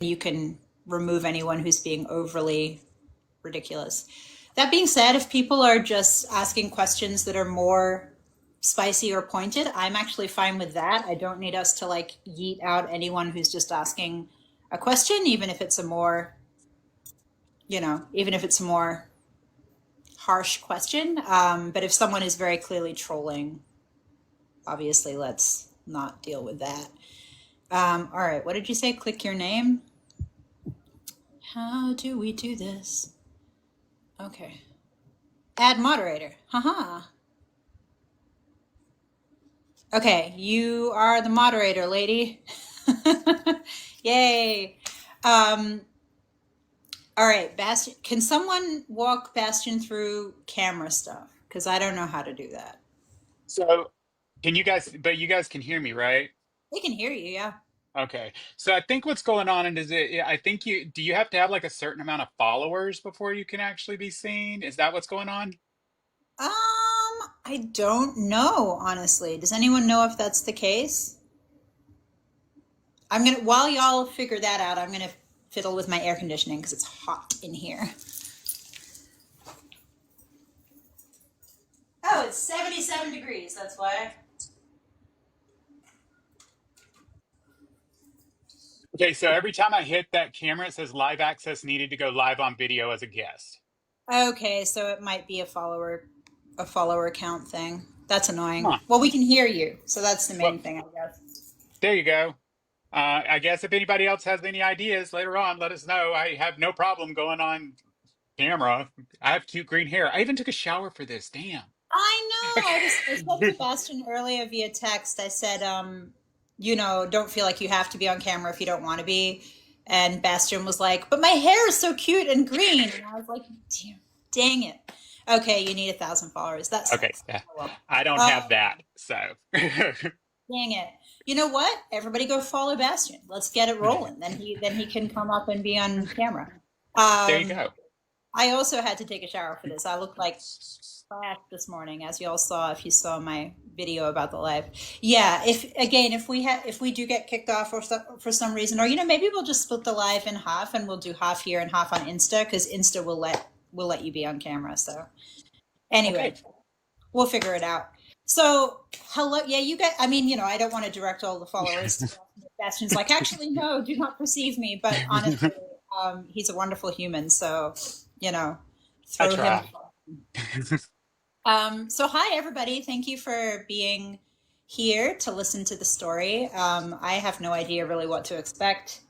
you can remove anyone who's being overly ridiculous. That being said, if people are just asking questions that are more spicy or pointed, I'm actually fine with that. I don't need us to like yeet out anyone who's just asking a question, even if it's a more, even if it's a more harsh question. But if someone is very clearly trolling, obviously let's not deal with that. All right, what did you say? Click your name. How do we do this? Okay. Add moderator. Haha. Okay, you are the moderator, lady. Yay. Um, all right, Bastien, can someone walk Bastien through camera stuff? Because I don't know how to do that. So, but you guys can hear me, right? They can hear you, yeah. Okay. So I think what's going on and I think do you have to have like a certain amount of followers before you can actually be seen? Is that what's going on? I don't know, honestly. Does anyone know if that's the case? While y'all figure that out, I'm gonna fiddle with my air conditioning because it's hot in here. Oh, it's 77 degrees, that's why. Okay, so every time I hit that camera, it says live access needed to go live on video as a guest. Okay, so it might be a follower count thing. That's annoying. Huh. Well, we can hear you, so that's the Well, main thing, I guess. there you go. I guess if anybody else has any ideas later on, let us know. I have no problem going on camera. I have cute green hair. I even took a shower for this. Damn. I know. I said to Bastien earlier via text, I said, don't feel like you have to be on camera if you don't want to be. And Bastien was like, but my hair is so cute and green. And I was like, dang it. Okay, you need 1,000 followers. That Okay, sucks. yeah. Oh, well. I don't have Um, that, so Dang it. You know what? Everybody go follow Bastien. Let's get it rolling. Then he can come up and be on camera. there you Um, go. I also had to take a shower for this. I looked like trash this morning, as you all saw if you saw my video about the live. Yeah, if we do get kicked off for some reason, or maybe we'll just split the live in half and we'll do half here and half on Insta because Insta will let you be on camera. So Okay. anyway, we'll figure it out. So hello, yeah, you guys. I mean, I don't want to direct all the followers to Bastian's like, actually, no, do not perceive me. But honestly, he's a wonderful human. So, you know, I throw him. try. So hi everybody. Thank you for being here to listen to the story. I have no idea really what to expect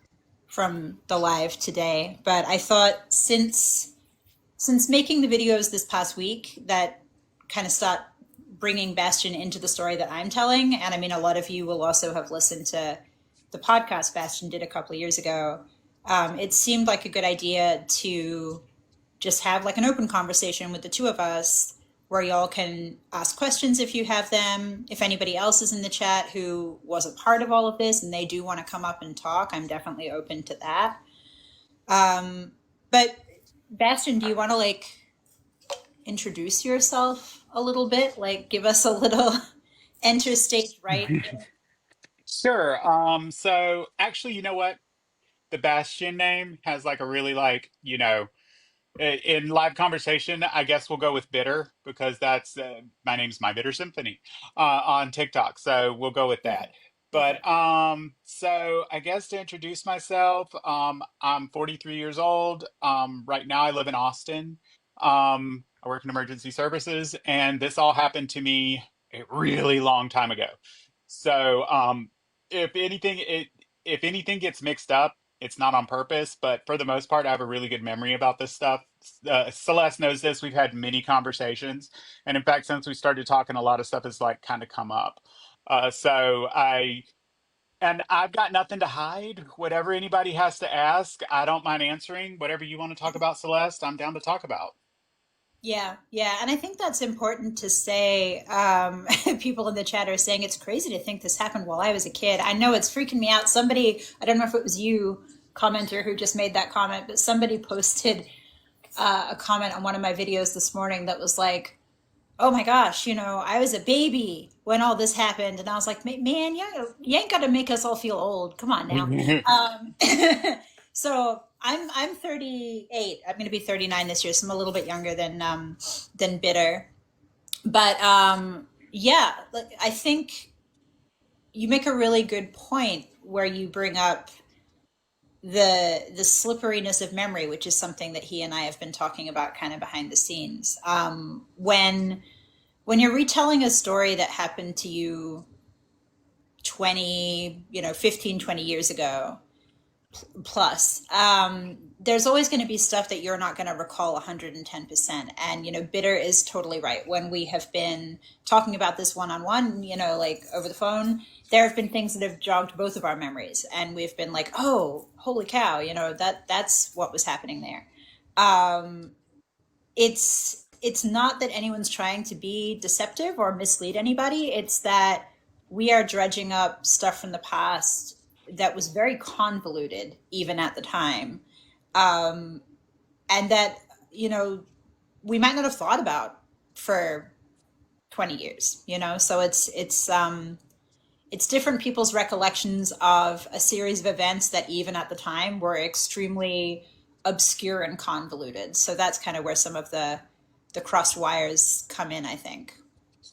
from the live today, but I thought since making the videos this past week that kind of start bringing Bastien into the story that I'm telling, and I mean, a lot of you will also have listened to the podcast Bastien did a couple of years ago. It seemed like a good idea to just have like an open conversation with the two of us where y'all can ask questions if you have them. If anybody else is in the chat who was a part of all of this and they do want to come up and talk, I'm definitely open to that. But Bastien, do you want to like introduce yourself a little bit? Like give us a little enter stage right? Sure. So actually, you know what? The Bastion name has like a really in live conversation, I guess we'll go with bitter because that's my name's My Bitter Symphony on TikTok. So we'll go with that. Perfect. But Perfect. so I guess to introduce myself, I'm 43 years old. Right now I live in Austin. I work in emergency services, and this all happened to me a really long time ago. So if anything, if anything gets mixed up, it's not on purpose, but for the most part, I have a really good memory about this stuff. Celeste knows this. We've had many conversations, and in fact, since we started talking, a lot of stuff has like kind of come up. So I've got nothing to hide. Whatever anybody has to ask, I don't mind answering. Whatever you want to talk about, Celeste, I'm down to talk about. Yeah, yeah, and I think that's important to say. People in the chat are saying it's crazy to think this happened while I was a kid. I know it's freaking me out. Somebody, I don't know if it was you, commenter, who just made that comment, but somebody posted a comment on one of my videos this morning that was like, "Oh my gosh, I was a baby when all this happened," and I was like, "Man, you ain't got to make us all feel old. Come on now." Um, So I'm 38. I'm going to be 39 this year, so I'm a little bit younger than Bitter. But yeah, like, I think you make a really good point where you bring up the slipperiness of memory, which is something that he and I have been talking about kind of behind the scenes. When you're retelling a story that happened to you 20, 15, 20 years ago, plus, there's always going to be stuff that you're not going to recall 110%. And Bitter is totally right. When we have been talking about this one-on-one, like over the phone, there have been things that have jogged both of our memories, and we've been like, oh, holy cow, that's what was happening there. It's not that anyone's trying to be deceptive or mislead anybody. It's that we are dredging up stuff from the past that was very convoluted even at the time, and that we might not have thought about for 20 years. So it's different people's recollections of a series of events that even at the time were extremely obscure and convoluted. So that's kind of where some of the crossed wires come in, I think.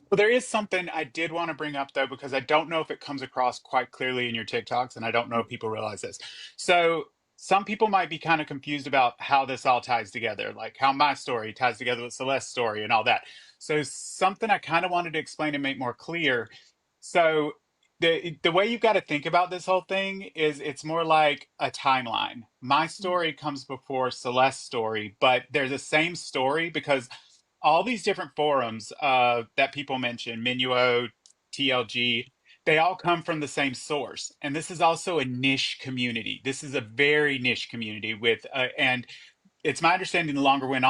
Well, there is something I did want to bring up though, because I don't know if it comes across quite clearly in your TikToks, and I don't know if people realize this. So some people might be kind of confused about how this all ties together, like how my story ties together with Celeste's story and all that. So something I kind of wanted to explain and make more clear. So the way you've got to think about this whole thing is it's more like a timeline. My story comes before Celeste's story, but they're the same story because all these different forums that people mention, Minuo, TLG, they all come from the same source. And this is also a niche community. This is a very niche community and it's my understanding the longer it went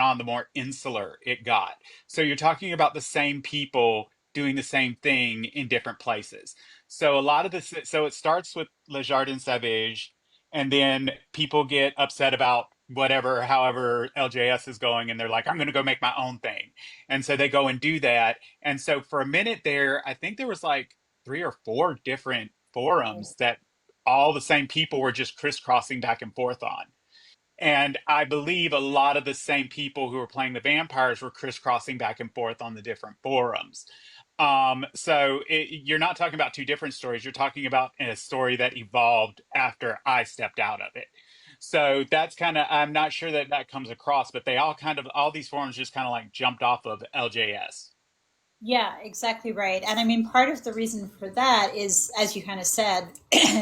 on, the more insular it got. So you're talking about the same people doing the same thing in different places. So a lot of this, so it starts with Le Jardin Savage, and then people get upset about whatever, however LJS is going, and they're like, I'm going to go make my own thing. And so they go and do that. And so for a minute there, I think there was like three or four different forums that all the same people were just crisscrossing back and forth on. And I believe a lot of the same people who were playing the vampires were crisscrossing back and forth on the different forums. You're not talking about two different stories. You're talking about a story that evolved after I stepped out of it. So that's kind of, I'm not sure that that comes across, but they all kind of, all these forums just kind of like jumped off of LJS. Yeah, exactly right. And I mean, part of the reason for that is, as you kind of said,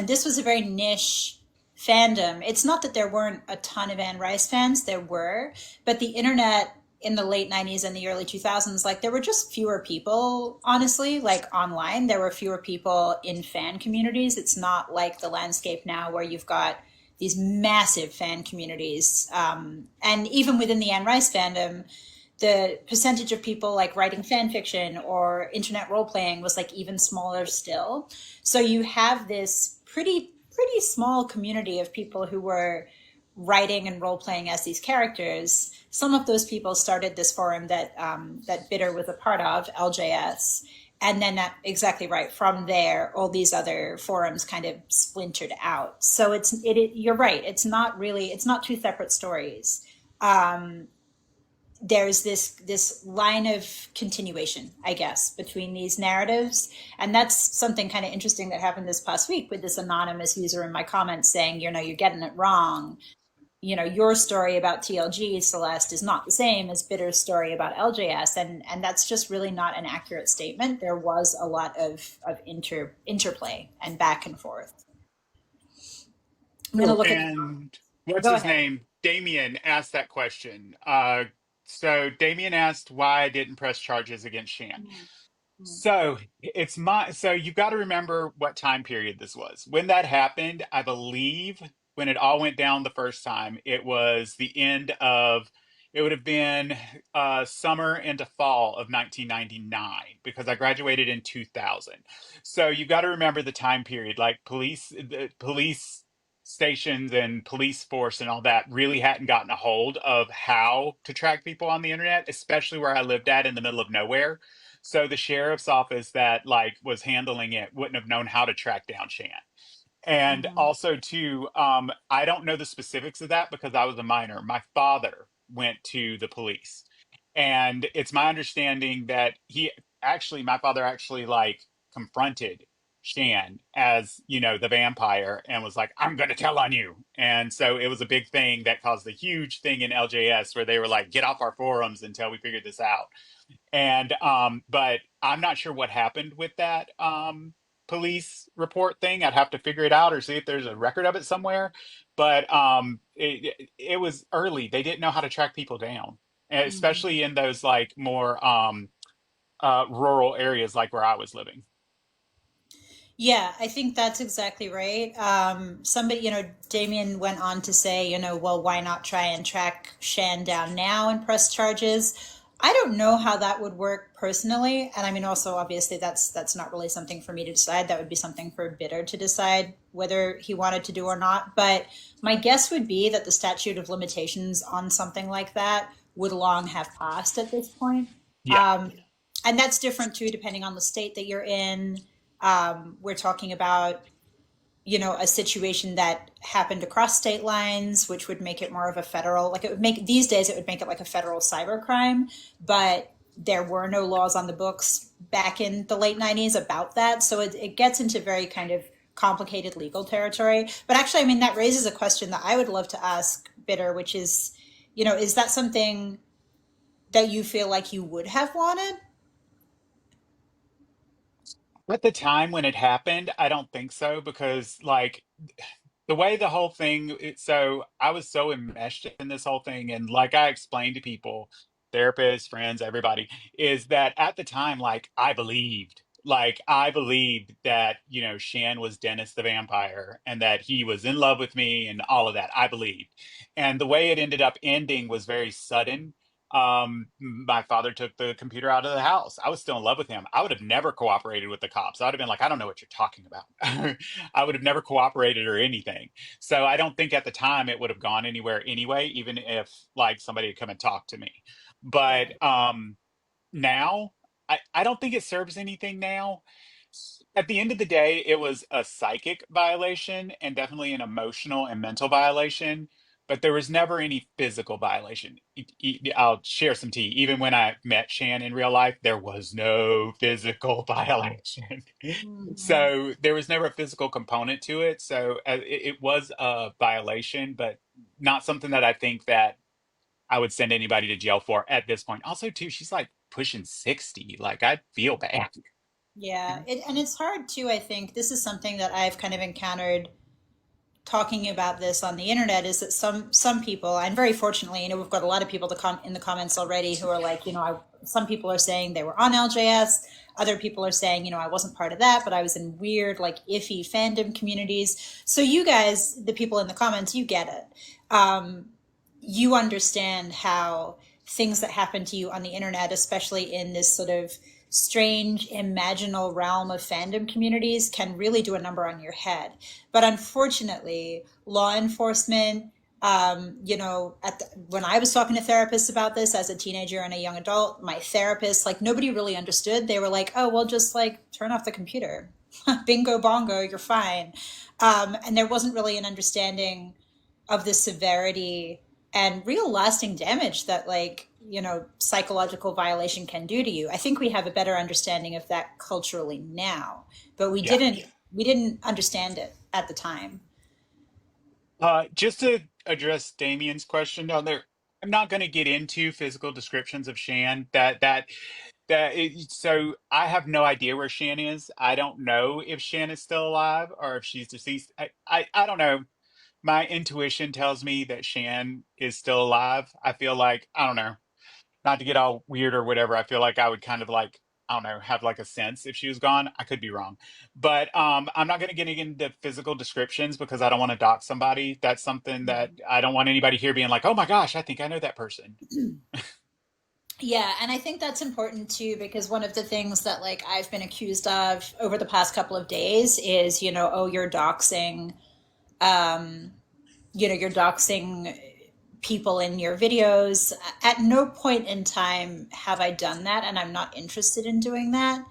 this was a very niche fandom. It's not that there weren't a ton of Anne Rice fans, there were, but the internet in the late 90s and the early 2000s, like there were just fewer people, honestly, like online. There were fewer people in fan communities. It's not like the landscape now where you've got these massive fan communities. And even within the Anne Rice fandom, the percentage of people like writing fan fiction or internet role playing was like even smaller still. So you have this pretty small community of people who were writing and role playing as these characters. Some of those people started this forum that Bitter was a part of, LJS, and then exactly right. From there, all these other forums kind of splintered out. So you're right. It's not two separate stories. There's this line of continuation, I guess, between these narratives. And that's something kind of interesting that happened this past week with this anonymous user in my comments saying, you're getting it wrong. Your story about TLG, Celeste, is not the same as Bitter's story about LJS. And that's just really not an accurate statement. There was a lot of interplay and back and forth. I'm going to Oh, look at, and what's go his ahead. name? Damien asked that question. So Damien asked why I didn't press charges against Shan. So you've got to remember what time period this was. When that happened, I believe when it all went down the first time, it was the end of it would have been summer into fall of 1999 because I graduated in 2000. So you've got to remember the time period, like the police stations and police force and all that really hadn't gotten a hold of how to track people on the internet, especially where I lived at in the middle of nowhere. So the sheriff's office that like was handling it wouldn't have known how to track down Shan. And Mhm. also, too, I don't know the specifics of that because I was a minor. My father went to the police, and it's my understanding that my father actually like confronted Shan as, the vampire and was like, I'm going to tell on you. And so it was a big thing that caused a huge thing in LJS where they were like, get off our forums until we figure this out. And but I'm not sure what happened with that police report thing. I'd have to figure it out or see if there's a record of it somewhere. But it was early. They didn't know how to track people down, Mhm. especially in those like more rural areas like where I was living. Yeah, I think that's exactly right. Somebody, Damien went on to say, well, why not try and track Shan down now and press charges? I don't know how that would work personally, and I mean, also obviously that's not really something for me to decide. That would be something for Bitter to decide whether he wanted to do or not. But my guess would be that the statute of limitations on something like that would long have passed at this point. Yeah. Um, and that's different too, depending on the state that you're in. We're talking about, a situation that happened across state lines, which would make it more of a federal, like it would make these days, it would make it like a federal cybercrime. But there were no laws on the books back in the late 90s about that. So it gets into very kind of complicated legal territory. But actually, I mean, that raises a question that I would love to ask Bitter, which is, is that something that you feel like you would have wanted? At the time when it happened, I don't think so because like the way the whole thing so I was so enmeshed in this whole thing, and like I explained to people, therapists, friends, everybody, is that at the time, like I believed that, Shan was Dennis the vampire and that he was in love with me and all of that. I believed. And the way it ended up ending was very sudden. My father took the computer out of the house. I was still in love with him. I would have never cooperated with the cops. I would have been like, I don't know what you're talking about. I would have never cooperated or anything. So I don't think at the time it would have gone anywhere anyway, even if like somebody had come and talked to me. Yeah. But now I don't think it serves anything now. At the end of the day, it was a psychic violation and definitely an emotional and mental violation, but there was never any physical violation. I'll share some tea. Even when I met Shan in real life, there was no physical violation. Mhm. So there was never a physical component to it. So it was a violation, but not something that I think that I would send anybody to jail for at this point. Also, too, she's like pushing 60. Like, I feel bad. Yeah, and it's hard too, I think. This is something that I've kind of encountered talking about this on the internet is that some people, and very fortunately, we've got a lot of people to come in the comments already who are like, some people are saying they were on LJS, other people are saying, I wasn't part of that, but I was in weird, like iffy fandom communities. So you guys, the people in the comments, you get it. You understand how things that happen to you on the internet, especially in this sort of strange imaginal realm of fandom communities, can really do a number on your head. But unfortunately, law enforcement, when I was talking to therapists about this as a teenager and a young adult, my therapist, like nobody really understood. They were like, "Oh, well, just like turn off the computer, bingo bongo, you're fine." And there wasn't really an understanding of the severity and real lasting damage that psychological violation can do to you. I think we have a better understanding of that culturally now, but we Yeah. didn't we didn't understand it at the time. Just to address Damien's question down there, I'm not going to get into physical descriptions of Shan. So I have no idea where Shan is. I don't know if Shan is still alive or if she's deceased. I don't know. My intuition tells me that Shan is still alive. I feel like, I don't know, not to get all weird or whatever, I feel like I would kind of like, I don't know, have like a sense if she was gone. I could be wrong. But I'm not going to get into physical descriptions because I don't want to dox somebody. That's something that I don't want anybody here being like, oh my gosh, I think I know that person. Yeah, and I think that's important too because one of the things that I've been accused of over the past couple of days is, oh, you're doxing people in your videos. At no point in time have I done that, and I'm not interested in doing that.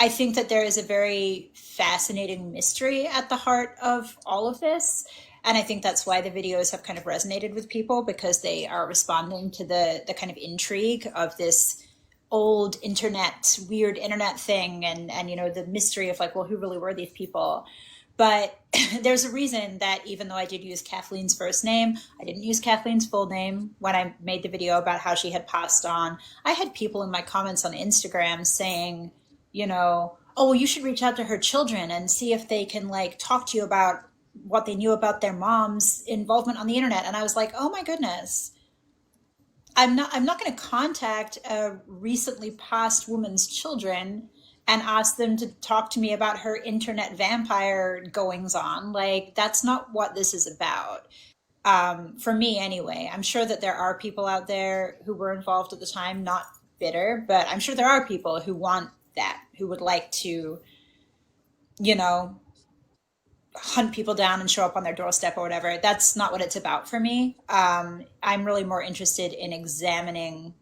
I think that there is a very fascinating mystery at the heart of all of this. And I think that's why the videos have kind of resonated with people, because they are responding to the kind of intrigue of this old internet, weird internet thing, and the mystery of like, well, who really were these people? But there's a reason that even though I did use Kathleen's first name, I didn't use Kathleen's full name when I made the video about how she had passed on. I had people in my comments on Instagram saying, oh, well, you should reach out to her children and see if they can like talk to you about what they knew about their mom's involvement on the internet. And I was like, oh my goodness, I'm not going to contact a recently passed woman's children and ask them to talk to me about her internet vampire goings on. Like, that's not what this is about. For me anyway. I'm sure that there are people out there who were involved at the time, not bitter, but I'm sure there are people who want that, who would like to, you know, hunt people down and show up on their doorstep or whatever. That's not what it's about for me. I'm really more interested in examining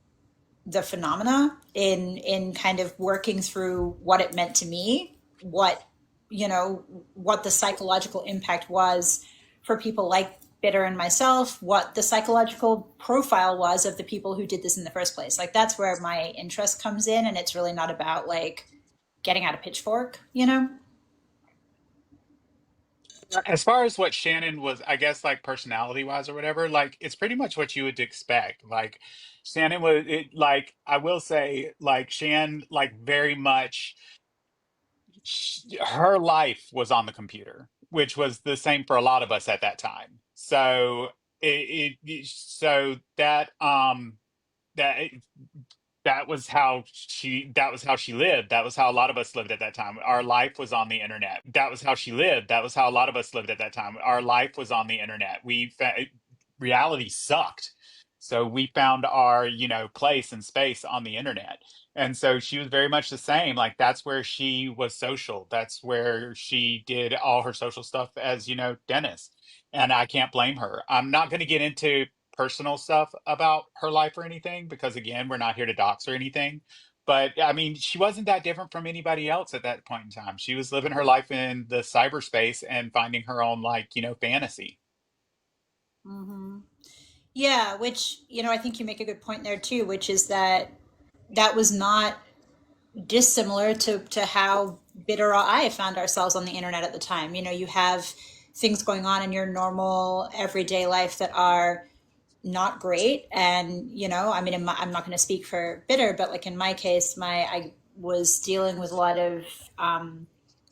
the phenomena, in kind of working through what it meant to me, what the psychological impact was for people like Bitter and myself, what the psychological profile was of the people who did this in the first place. Like, that's where my interest comes in, and it's really not about like getting out a pitchfork. As far as what Shannon was, I guess, like personality wise or whatever, like it's pretty much what you would expect. Like Shannon was it, like I will say, like Shan, like very much her life was on the computer, which was the same for a lot of us at that time. So so that that was how she lived. That was how a lot of us lived at that time. Our life was on the internet. That was how she lived. That was how a lot of us lived at that time. Our life was on the internet. Reality sucked, so we found our place and space on the internet. And so she was very much the same. Like that's where she was social. That's where she did all her social stuff as Dennis. And I can't blame her. I'm not going to get into personal stuff about her life or anything because again we're not here to dox or anything, but I mean she wasn't that different from anybody else at that point in time. She was living her life in the cyberspace and finding her own like fantasy. Mm-hmm. Yeah, which, I think you make a good point there too, which is that that was not dissimilar to how Bitter or I found ourselves on the internet at the time. You have things going on in your normal everyday life that are not great. And, I mean, I'm not going to speak for Bitter, but like in my case, I was dealing with a lot of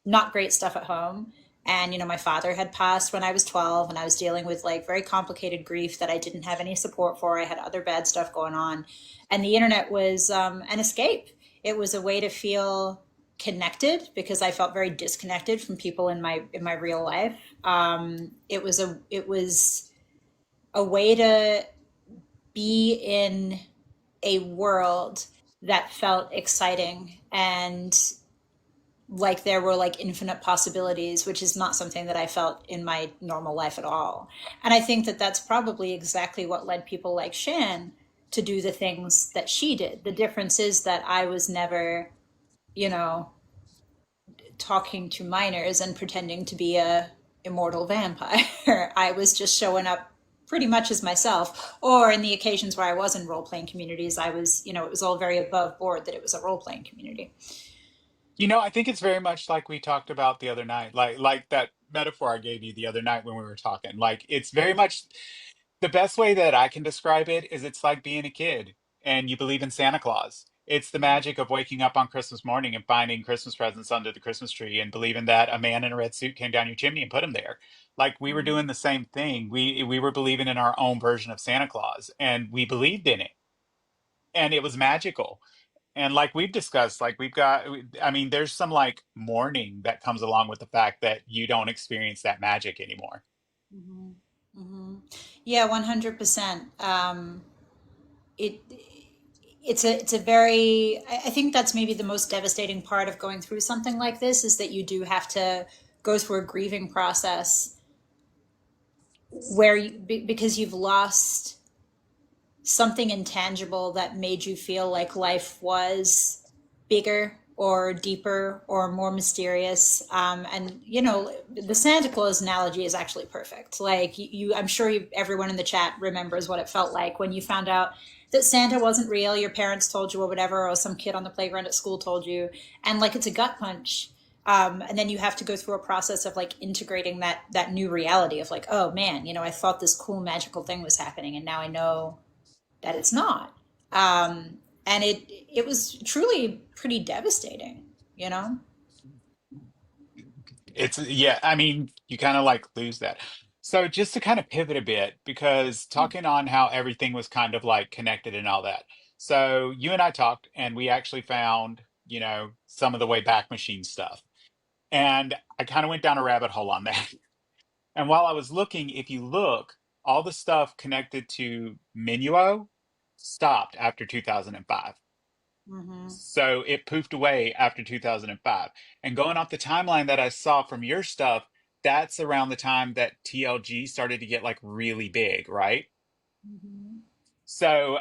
not great stuff at home. And, my father had passed when I was 12, and I was dealing with like very complicated grief that I didn't have any support for. I had other bad stuff going on. And the internet was an escape. It was a way to feel connected because I felt very disconnected from people in my real life. It was a way to be in a world that felt exciting and like there were like infinite possibilities, which is not something that I felt in my normal life at all. And I think that that's probably exactly what led people like Shan to do the things that she did. The difference is that I was never, you know, talking to minors and pretending to be a immortal vampire. I was just showing up pretty much as myself. Or in the occasions where I was in role playing communities, I was, it was all very above board that it was a role playing community. I think it's very much like we talked about the other night, like that metaphor I gave you the other night when we were talking. Like it's very much the best way that I can describe it is it's like being a kid and you believe in Santa Claus. It's the magic of waking up on Christmas morning and finding Christmas presents under the Christmas tree and believing that a man in a red suit came down your chimney and put them there. Like we were doing the same thing. We were believing in our own version of Santa Claus and we believed in it and it was magical. And like we've discussed, like I mean, there's some like mourning that comes along with the fact that you don't experience that magic anymore. Mm-hmm. Mm-hmm. Yeah, 100%. It it's a very, I think that's maybe the most devastating part of going through something like this, is that you do have to go through a grieving process where because you've lost something intangible that made you feel like life was bigger or deeper or more mysterious. And you know, the Santa Claus analogy is actually perfect. Like I'm sure everyone in the chat remembers what it felt like when you found out that Santa wasn't real. Your parents told you, or whatever, or some kid on the playground at school told you, and like it's a gut punch. And then you have to go through a process of like integrating that new reality of like, oh man, you know, I thought this cool magical thing was happening, and now I know that it's not. And it was truly pretty devastating, you know? It's, yeah, I mean, you kind of like lose that. So just to kind of pivot a bit, because talking on how everything was kind of like connected and all that. So you and I talked and we actually found, some of the way back machine stuff. And I kind of went down a rabbit hole on that. And while I was looking, if you look, all the stuff connected to Minuo stopped after 2005. Mm-hmm. So it poofed away after 2005. And going off the timeline that I saw from your stuff, that's around the time that TLG started to get like really big, right? Mm-hmm. So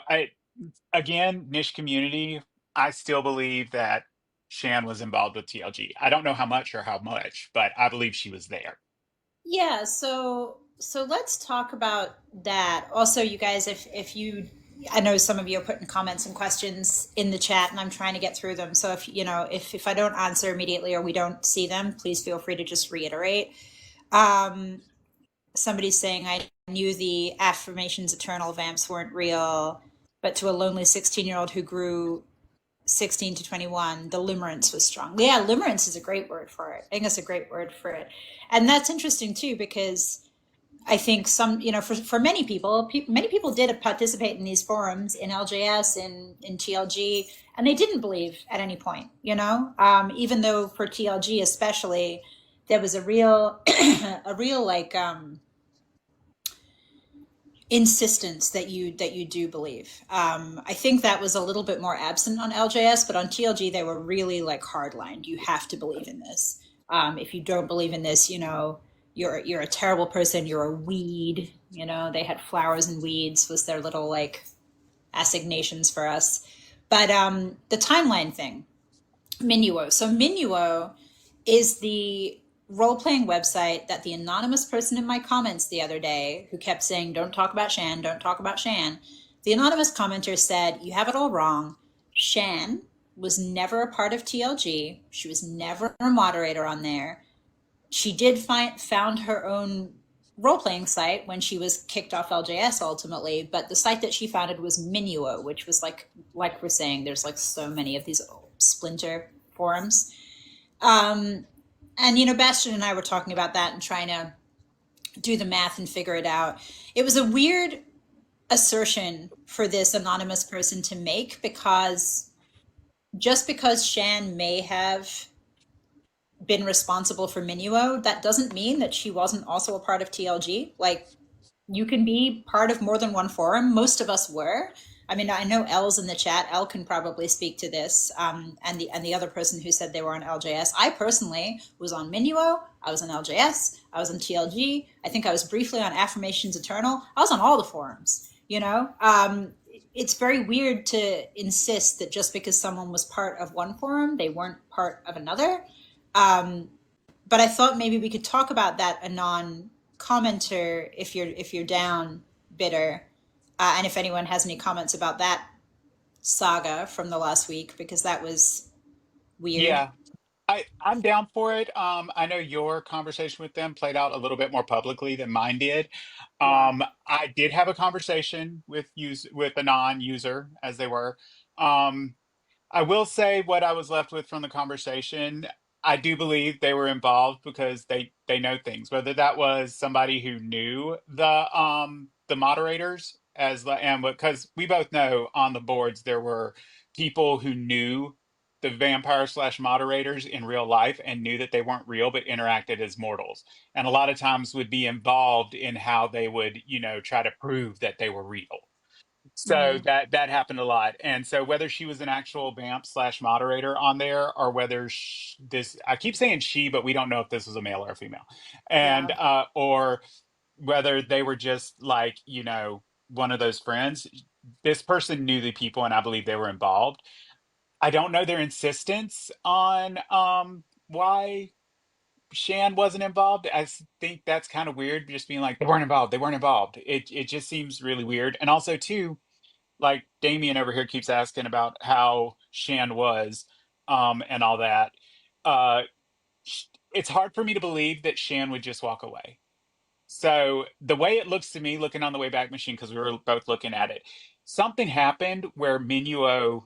again, niche community, I still believe that Shan was involved with TLG. I don't know how much or how much, but I believe she was there. Yeah, so let's talk about that. Also, you guys, if you I know some of you are putting comments and questions in the chat and I'm trying to get through them. So if you know, if I don't answer immediately or we don't see them, please feel free to just reiterate. Um, Somebody's saying I knew the affirmations eternal vamps weren't real, but to a lonely 16-year-old who grew 16 to 21, the limerence was strong. Yeah, limerence is a great word for it. I think that's a great word for it. And that's interesting too, because I think some, you know, for many people, many people did participate in these forums in LJS, in TLG, and they didn't believe at any point, you know, even though for TLG especially, there was a real, a real like, insistence that you do believe. I think that was a little bit more absent on LJS, but on TLG they were really like hardlined. You have to believe in this. If you don't believe in this, you know you're a terrible person. You're a weed. You know they had flowers and weeds was their little like assignations for us. But the timeline thing, Minuo. So Minuo is the role playing website that the anonymous person in my comments the other day who kept saying, don't talk about Shan, don't talk about Shan. The anonymous commenter said, you have it all wrong. Shan was never a part of TLG. She was never a moderator on there. She did found her own role playing site when she was kicked off LJS ultimately, but the site that she founded was Minuo, which was like we're saying, there's like so many of these splinter forums. Um, and you know, Bastien and I were talking about that and trying to do the math and figure it out. It was a weird assertion for this anonymous person to make because just because Shan may have been responsible for Minuo, that doesn't mean that she wasn't also a part of TLG. Like you can be part of more than one forum. Most of us were. I mean, I know Elle's in the chat. Elle can probably speak to this, and the other person who said they were on LJS. I personally was on Minuo. I was on LJS. I was on TLG. I think I was briefly on Affirmations Eternal. I was on all the forums. You know, it's very weird to insist that just because someone was part of one forum, they weren't part of another. Um, but I thought maybe we could talk about that anon commenter if you're down, bitter, and if anyone has any comments about that saga from the last week because that was weird. Yeah, I'm down for it. I know your conversation with them played out a little bit more publicly than mine did. Yeah. I did have a conversation with a non-user as they were. Um, I will say what I was left with from the conversation. I do believe they were involved because they know things. Whether that was somebody who knew the moderators and because we both know on the boards there were people who knew the vampire slash moderators in real life and knew that they weren't real but interacted as mortals, and a lot of times would be involved in how they would try to prove that they were real. So Mm, that happened a lot. And so whether she was an actual vamp slash moderator on there, or whether this, I keep saying she, but we don't know if this was a male or a female, and yeah. or whether they were just like one of those friends. This person knew the people, and I believe they were involved. I don't know their insistence on why Shan wasn't involved. Think that's kind of weird, just being like they weren't involved, they weren't involved. It just seems really weird. And also too, like Damien over here keeps asking about how Shan was, and all that. Uh, it's hard for me to believe that Shan would just walk away. So the way it looks to me, looking on the way back machine, because we were both looking at it, something happened where Minuo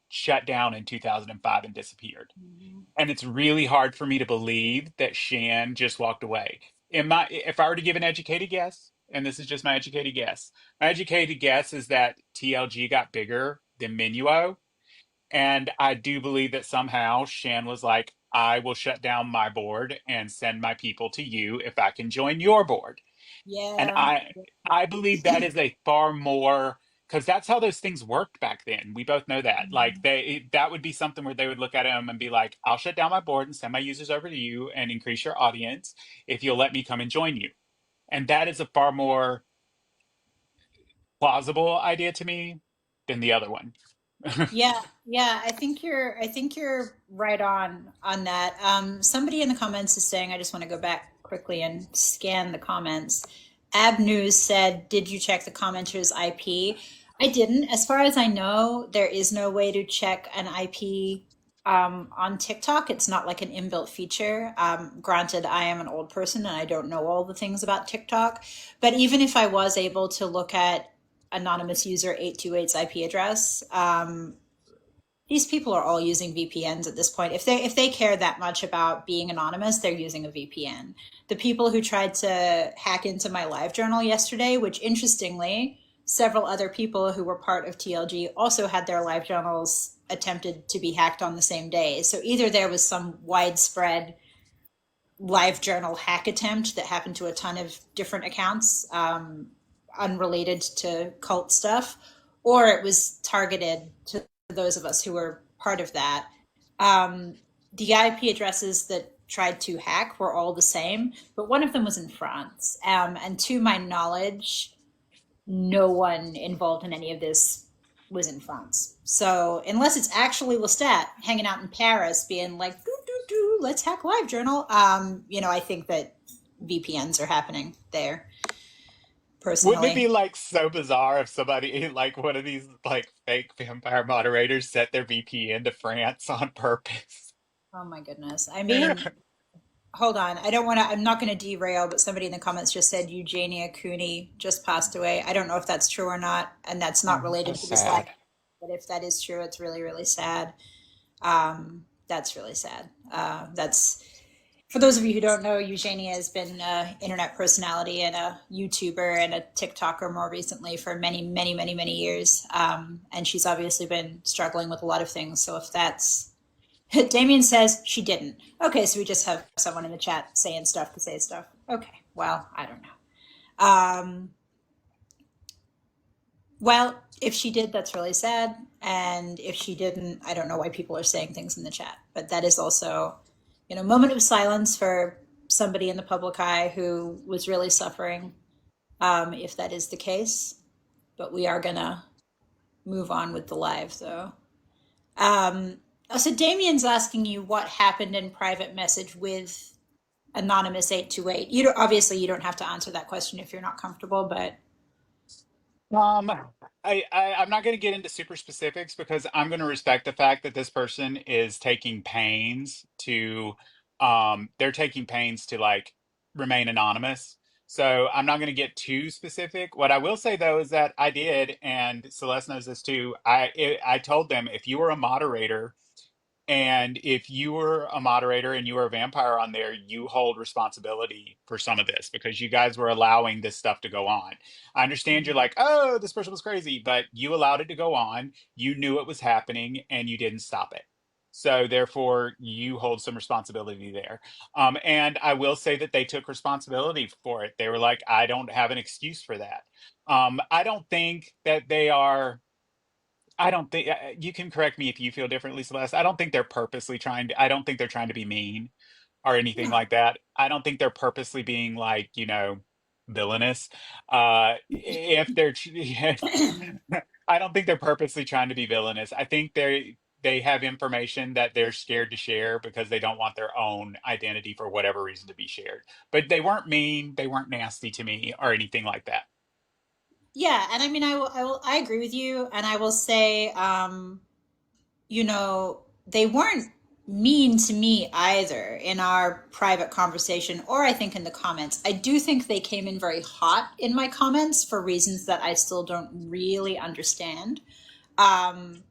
shut down in 2005 and disappeared. Mhm. And it's really hard for me to believe that Shan just walked away. If I were to give an educated guess, and this is just my educated guess is that TLG got bigger than Minuo. And I do believe that somehow Shan was like, I will shut down my board and send my people to you if I can join your board. And Yeah. I believe that is a far more, because that's how those things worked back then. We both know that. Like that would be something where they would look at him and be like, I'll shut down my board and send my users over to you and increase your audience if you'll let me come and join you. And that is a far more plausible idea to me than the other one. Yeah, yeah, I think you're right on that. Somebody in the comments is saying, I just want to go back quickly and scan the comments. Ab News said, "Did you check the commenter's IP?" I didn't. As far as I know, there is no way to check an IP on TikTok. It's not like an inbuilt feature. Granted, I am an old person and I don't know all the things about TikTok, but even if I was able to look at anonymous user 828's IP address, these people are all using VPNs at this point. If they care that much about being anonymous, they're using a VPN. The people who tried to hack into my live journal yesterday, which interestingly, several other people who were part of TLG also had their live journals attempted to be hacked on the same day. So either there was some widespread live journal hack attempt that happened to a ton of different accounts, unrelated to cult stuff, or it was targeted to those of us who were part of that. Um, the IP addresses that tried to hack were all the same, but one of them was in France. And to my knowledge, no one involved in any of this was in France. So unless it's actually Lestat hanging out in Paris being like, doo, doo, doo, let's hack LiveJournal, I think that VPNs are happening there, Wouldn't it personally. be like so bizarre if somebody like one of these like fake vampire moderators set their VPN to France on purpose? Oh my goodness. I mean, hold on. I don't want to, I'm not going to derail, but somebody in the comments just said Eugenia Cooney just passed away. I don't know if that's true or not, and that's not Oh, so related to this live. sad. But if that is true, it's really, really sad. That's really sad. That's For those of you who don't know, Eugenia has been an internet personality and a YouTuber and a TikToker more recently for many, many, many, many years. And she's obviously been struggling with a lot of things. So if that's Damien says she didn't. Okay, so we just have someone in the chat saying stuff to say stuff. Okay, well, I don't know. Well, if she did, that's really sad. And if she didn't, I don't know why people are saying things in the chat. But that is also, moment of silence for somebody in the public eye who was really suffering, if that is the case. But we are going to move on with the live, though. So Damien's asking you what happened in private message with Anonymous 828. Obviously you don't have to answer that question if you're not comfortable, but Um, I'm not going to get into super specifics because I'm going to respect the fact that this person is taking pains to, they're taking pains to like remain anonymous. So I'm not going to get too specific. What I will say though is that I did, and Celeste knows this too. I told them if you were a moderator and if you were a moderator and you were a vampire on there, you hold responsibility for some of this because you guys were allowing this stuff to go on. I understand you're like, oh, this person was crazy, but you allowed it to go on. You knew it was happening and you didn't stop it. So therefore, you hold some responsibility there. And I will say that they took responsibility for it. They were like, I don't have an excuse for that. I don't think that they are. I don't think you can correct me if you feel differently, Celeste. I don't think they're purposely trying to, I don't think they're trying to be mean or anything no. like that. I don't think they're purposely being like, villainous. If they're, I don't think they're purposely trying to be villainous. I think they have information that they're scared to share because they don't want their own identity for whatever reason to be shared. But they weren't mean, they weren't nasty to me or anything like that. Yeah, and I mean, I agree with you, and I will say, they weren't mean to me either in our private conversation, or I think in the comments. I do think they came in very hot in my comments for reasons that I still don't really understand. Um,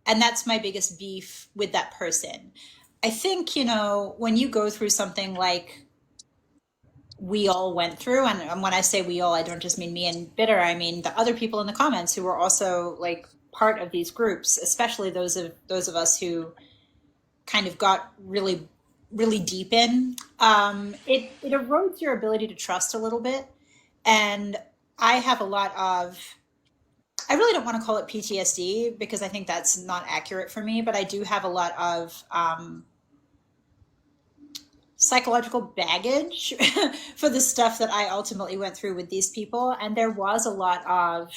and that's my biggest beef with that person. I think, when you go through something like we all went through, and when I say we all, I don't just mean me and Bitter, I mean the other people in the comments who were also like part of these groups, especially those of us who kind of got really really deep in. It erodes your ability to trust a little bit, and I have a lot of, I really don't want to call it PTSD because I think that's not accurate for me, but I do have a lot of psychological baggage for the stuff that I ultimately went through with these people. And there was a lot of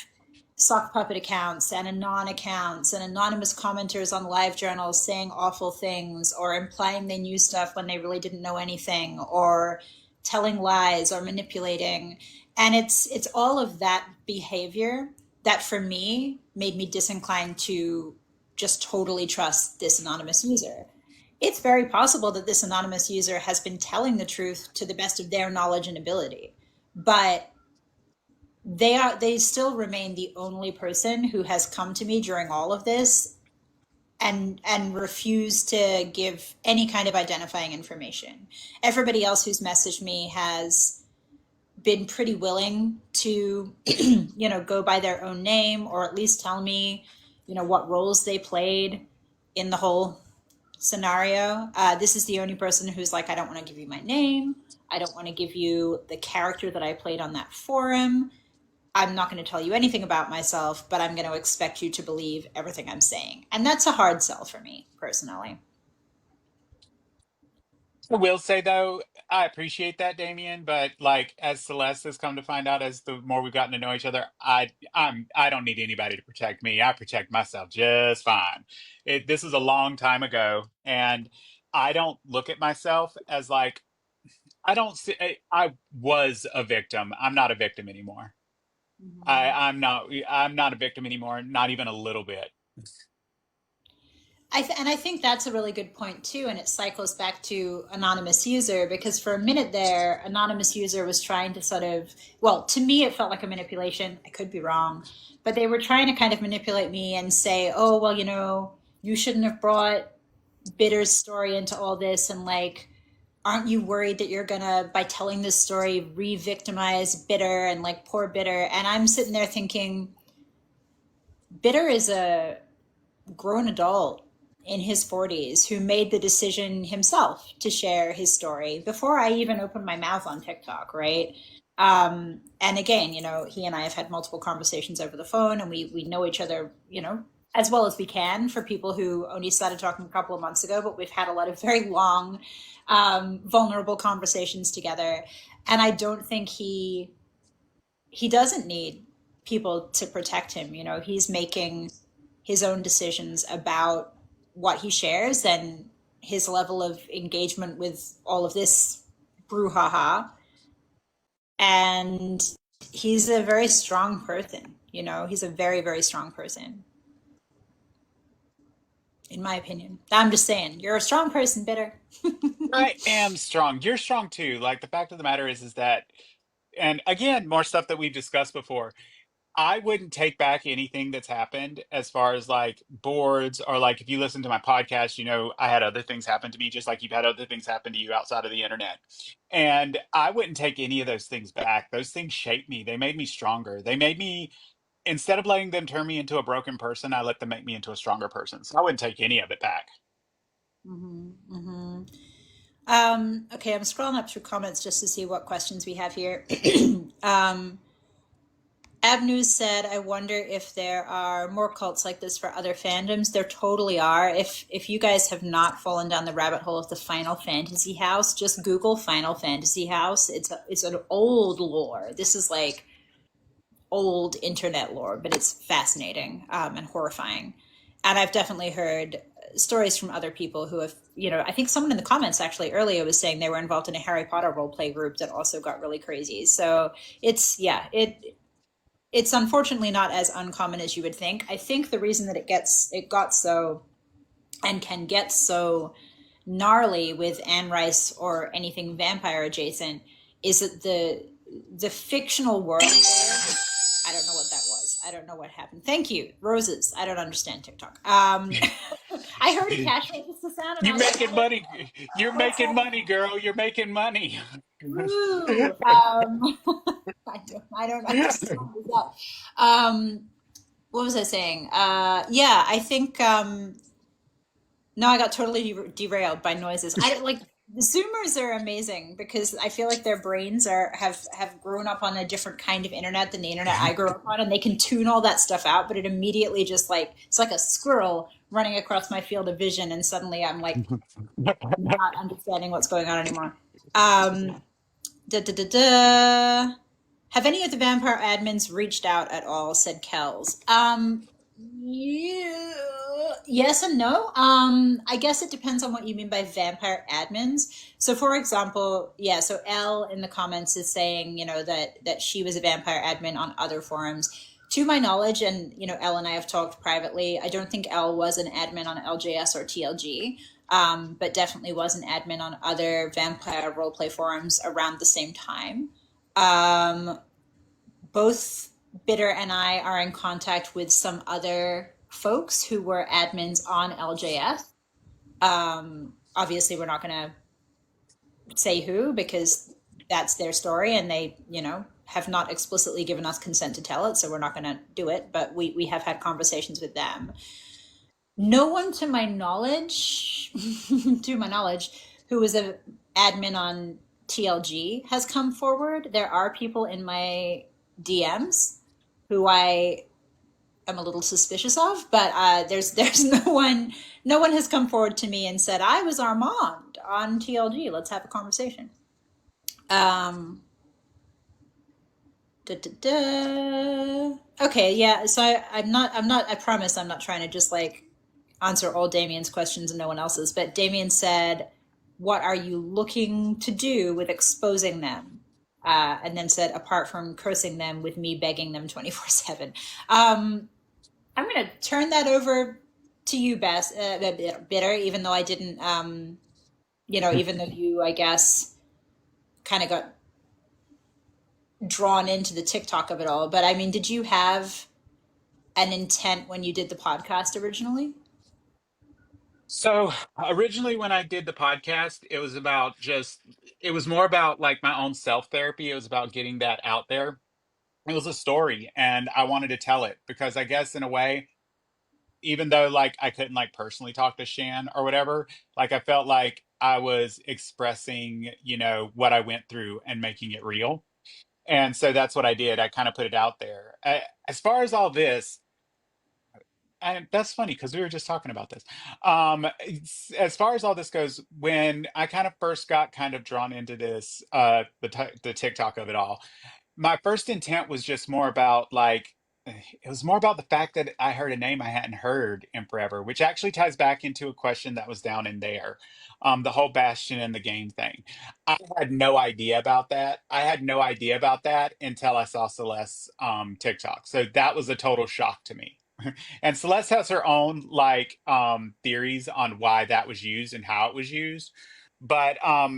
sock puppet accounts and anon accounts and anonymous commenters on live journals saying awful things or implying they knew stuff when they really didn't know anything, or telling lies or manipulating. And it's all of that behavior that for me made me disinclined to just totally trust this anonymous user. It's very possible that this anonymous user has been telling the truth to the best of their knowledge and ability, but they still remain the only person who has come to me during all of this and refused to give any kind of identifying information. Everybody else who's messaged me has been pretty willing to go by their own name, or at least tell me what roles they played in the whole scenario. This is the only person who's like, I don't want to give you my name. I don't want to give you the character that I played on that forum. I'm not going to tell you anything about myself, but I'm going to expect you to believe everything I'm saying. And that's a hard sell for me personally. I will say though, I appreciate that, Damien, but like as Celeste has come to find out, as the more we've gotten to know each other, I don't need anybody to protect me. I protect myself just fine. This is a long time ago, and I don't look at myself as like I don't see. I was a victim. I'm not a victim anymore. Mm-hmm. I'm not a victim anymore. Not even a little bit. And I think that's a really good point too, and it cycles back to anonymous user, because for a minute there, anonymous user was trying to sort of, well, to me it felt like a manipulation. I could be wrong, but they were trying to kind of manipulate me and say, oh well, you shouldn't have brought Bitter's story into all this, and like, aren't you worried that you're gonna, by telling this story, re-victimize Bitter and like poor Bitter? And I'm sitting there thinking, Bitter is a grown adult in his 40s who made the decision himself to share his story before I even opened my mouth on TikTok, right? And again, he and I have had multiple conversations over the phone, and we know each other, as well as we can for people who only started talking a couple of months ago, but we've had a lot of very long, vulnerable conversations together. And I don't think he doesn't need people to protect him. He's making his own decisions about what he shares and his level of engagement with all of this brouhaha. And he's a very strong person. He's a very, very strong person, in my opinion. I'm just saying, you're a strong person, Bitter. I am strong. You're strong too. Like the fact of the matter is that, and again, more stuff that we've discussed before. I wouldn't take back anything that's happened as far as like boards or like if you listen to my podcast, I had other things happen to me just like you've had other things happen to you outside of the internet. And I wouldn't take any of those things back. Those things shaped me. They made me stronger. They made me, instead of letting them turn me into a broken person, I let them make me into a stronger person. So I wouldn't take any of it back. Mm-hmm, mm-hmm. Okay, I'm scrolling up through comments just to see what questions we have here. um, Abnews said, "I wonder if there are more cults like this for other fandoms." There totally are. If you guys have not fallen down the rabbit hole of the Final Fantasy house, just Google Final Fantasy house. It's an old lore. This is like old internet lore, but it's fascinating and horrifying. And I've definitely heard stories from other people who have, I think someone in the comments actually earlier was saying they were involved in a Harry Potter role play group that also got really crazy. So it's unfortunately not as uncommon as you would think. I think the reason that it got so and can get so gnarly with Anne Rice or anything vampire adjacent is that the fictional world there, I don't know what that was. I don't know what happened. Thank you. Roses. I don't understand TikTok. I heard a cash register sound and I You was like, making money? You're what's making happening? money, girl. You're making money. Ooh, I don't understand that. What was I saying? Yeah, I think no, I got totally derailed by noises. I don't like the Zoomers are amazing because I feel like their brains have grown up on a different kind of internet than the internet I grew up on, and they can tune all that stuff out. But it immediately just like it's like a squirrel running across my field of vision, and suddenly I'm like not understanding what's going on anymore. Um, da, da, da, da. Have any of the vampire admins reached out at all? Said Kells. Yeah, yes and no. I guess it depends on what you mean by vampire admins. So, for example, yeah. So Elle in the comments is saying, that she was a vampire admin on other forums. To my knowledge, and Elle and I have talked privately. I don't think Elle was an admin on LJS or TLG, but definitely was an admin on other vampire roleplay forums around the same time. Um, Both Bitter and I are in contact with some other folks who were admins on LJS. Obviously, we're not going to say who because that's their story and they, have not explicitly given us consent to tell it. So we're not going to do it. But we have had conversations with them. No one to my knowledge, who was a admin on TLG has come forward. There are people in my DMs who I am a little suspicious of, but there's no one has come forward to me and said I was Armand on TLG. Let's have a conversation. Um, Da, da, da. Okay, yeah. So I'm not. I promise, I'm not trying to just like answer all Damien's questions and no one else's. But Damien said, "What are you looking to do with exposing them?" And then said, "Apart from cursing them with me begging them 24/7." I'm going to turn that over to you, Bitter. Even though I didn't, even though you, I guess, kind of got drawn into the TikTok of it all. But I mean, did you have an intent when you did the podcast originally? So originally when I did the podcast, it was more about like my own self therapy. It was about getting that out there. It was a story and I wanted to tell it because I guess in a way, even though like I couldn't like personally talk to Shan or whatever, like I felt like I was expressing, what I went through and making it real. And so that's what I did. I kind of put it out there. As far as all this, and that's funny because we were just talking about this. As far as all this goes, when I kind of first got kind of drawn into this, the TikTok of it all, my first intent was just more about like it was more about the fact that I heard a name I hadn't heard in forever, which actually ties back into a question that was down in there. The whole Bastion and the game thing. I had no idea about that. I had no idea about that until I saw Celeste's TikTok. So that was a total shock to me. And Celeste has her own like theories on why that was used and how it was used. But uh,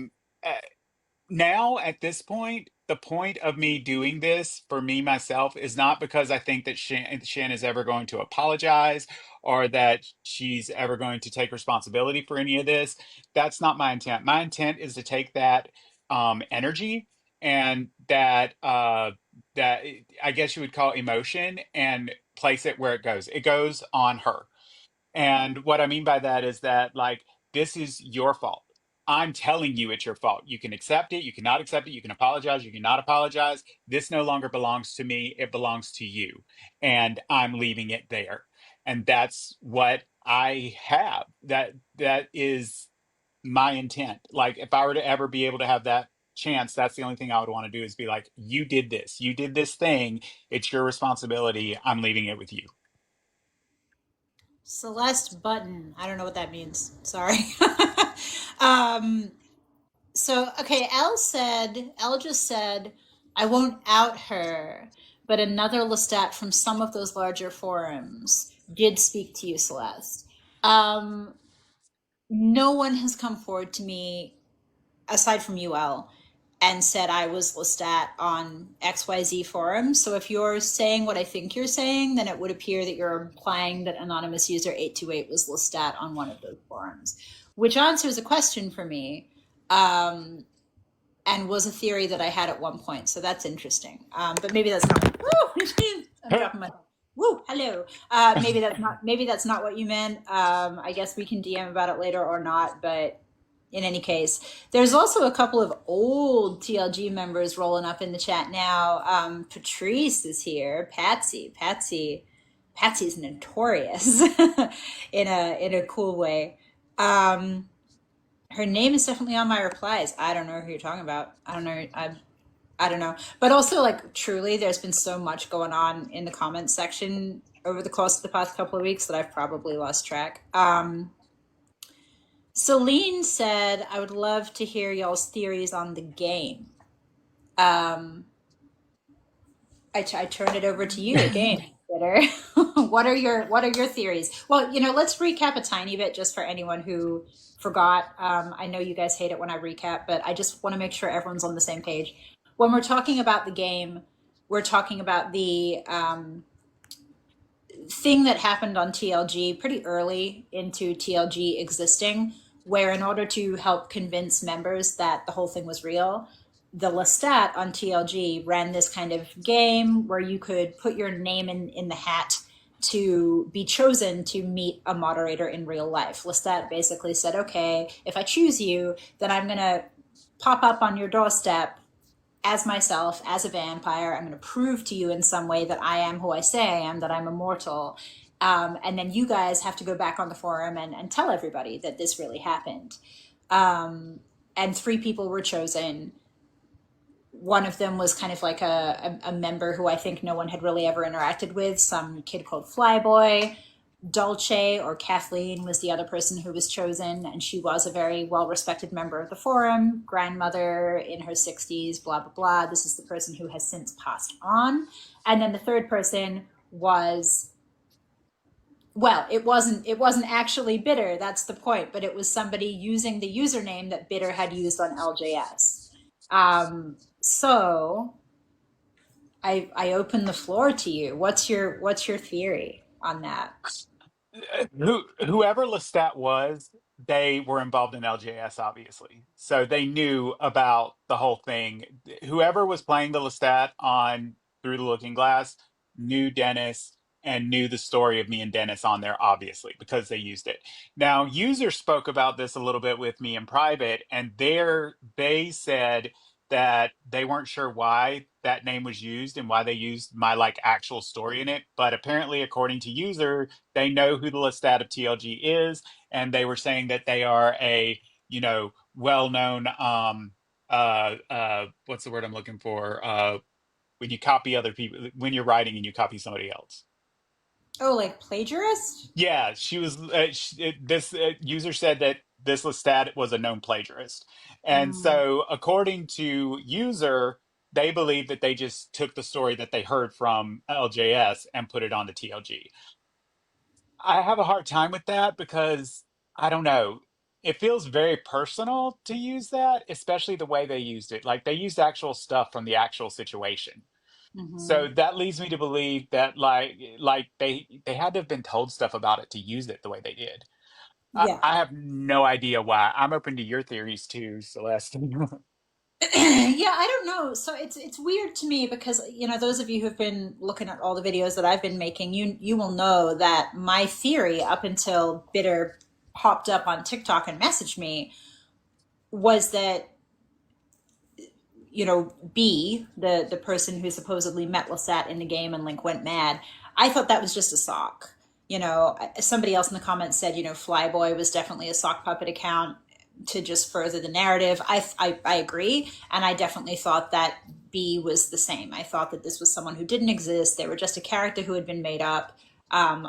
now at this point, the point of me doing this for me myself is not because I think that Shan is ever going to apologize or that she's ever going to take responsibility for any of this. That's not my intent. My intent is to take that energy and that I guess you would call emotion and place it where it goes. It goes on her. And what I mean by that is that, like, this is your fault. I'm telling you it's your fault. You can accept it, you cannot accept it, you can apologize, you cannot apologize. This no longer belongs to me, it belongs to you. And I'm leaving it there. And that's what I have. That is my intent. Like, if I were to ever be able to have that chance, that's the only thing I would want to do is be like, you did this, you did this thing, it's your responsibility. I'm leaving it with you. Celeste Button. I don't know what that means. Sorry. um, so, okay, Elle just said, I won't out her, but another Lestat from some of those larger forums did speak to you, Celeste. Um, no one has come forward to me aside from UL, and said I was Lestat on XYZ forums. So if you're saying what I think you're saying, then it would appear that you're implying that anonymous user 828 was Lestat on one of those forums, which answers a question for me, and was a theory that I had at one point. So that's interesting. But maybe that's not. Woo! I'm dropping my. Woo! Hello. Maybe that's not what you meant. I guess we can DM about it later or not. But in any case, there's also a couple of old TLG members rolling up in the chat now. Patrice is here. Patsy's notorious in a cool way. Um, Her name is definitely on my replies. I don't know who you're talking about. I don't know. I don't know. But also, like, truly, there's been so much going on in the comments section over the course of the past couple of weeks that I've probably lost track. Celine said, I would love to hear y'all's theories on the game. Um, I turn it over to you again, Twitter. What are your theories? Well, let's recap a tiny bit just for anyone who forgot. I know you guys hate it when I recap, but I just want to make sure everyone's on the same page. When we're talking about the game, we're talking about the thing that happened on TLG pretty early into TLG existing, where in order to help convince members that the whole thing was real, the Lestat on TLG ran this kind of game where you could put your name in the hat to be chosen to meet a moderator in real life. Lestat basically said, okay, if I choose you, then I'm going to pop up on your doorstep as myself, as a vampire. I'm going to prove to you in some way that I am who I say I am, that I'm immortal. And then you guys have to go back on the forum and tell everybody that this really happened. And three people were chosen. One of them was kind of like a member who I think no one had really ever interacted with, some kid called Flyboy. Dolce or Kathleen was the other person who was chosen, and she was a very well respected member of the forum, grandmother in her 60s, blah, blah, blah. This is the person who has since passed on. And then the third person was, well, it wasn't actually Bitter, that's the point, but it was somebody using the username that Bitter had used on LJS. So I open the floor to you. What's your theory on that? Whoever Lestat was, they were involved in LJS, obviously. So they knew about the whole thing. Whoever was playing the Lestat on Through the Looking Glass knew Dennis and knew the story of me and Dennis on there, obviously, because they used it. Now, users spoke about this a little bit with me in private, and they said that they weren't sure why that name was used and why they used my like actual story in it. But apparently, according to user, they know who the Lestat of TLG is, and they were saying that they are a well-known what's the word I'm looking for, when you copy other people, when you're writing and you copy somebody else. Oh, like plagiarist? Yeah, she was. This user said that this Lestat was a known plagiarist, and Mm. so according to user, they believe that they just took the story that they heard from LJS and put it on the TLG. I have a hard time with that because I don't know. It feels very personal to use that, especially the way they used it. Like they used actual stuff from the actual situation. Hmm. So that leads me to believe that like they had to have been told stuff about it to use it the way they did. Yeah. I have no idea why. I'm open to your theories too, Celeste. Yeah, I don't know. So it's weird to me because those of you who've been looking at all the videos that I've been making, you will know that my theory up until Bitter popped up on TikTok and messaged me was that B, the person who supposedly met Lestat in the game and Link went mad, I thought that was just a sock. Somebody else in the comments said, Flyboy was definitely a sock puppet account to just further the narrative. I agree. And I definitely thought that B was the same. I thought that this was someone who didn't exist. They were just a character who had been made up.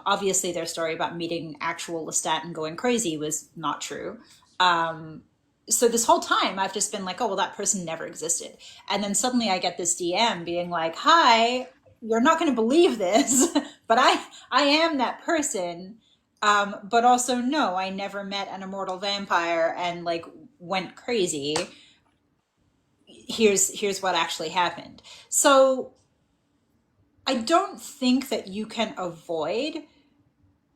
Obviously, their story about meeting actual Lestat and going crazy was not true. Um, so this whole time, I've just been like, oh, well, that person never existed. And then suddenly I get this DM being like, hi, you're not going to believe this, but I am that person. But also, no, I never met an immortal vampire and like went crazy. Here's what actually happened. So I don't think that you can avoid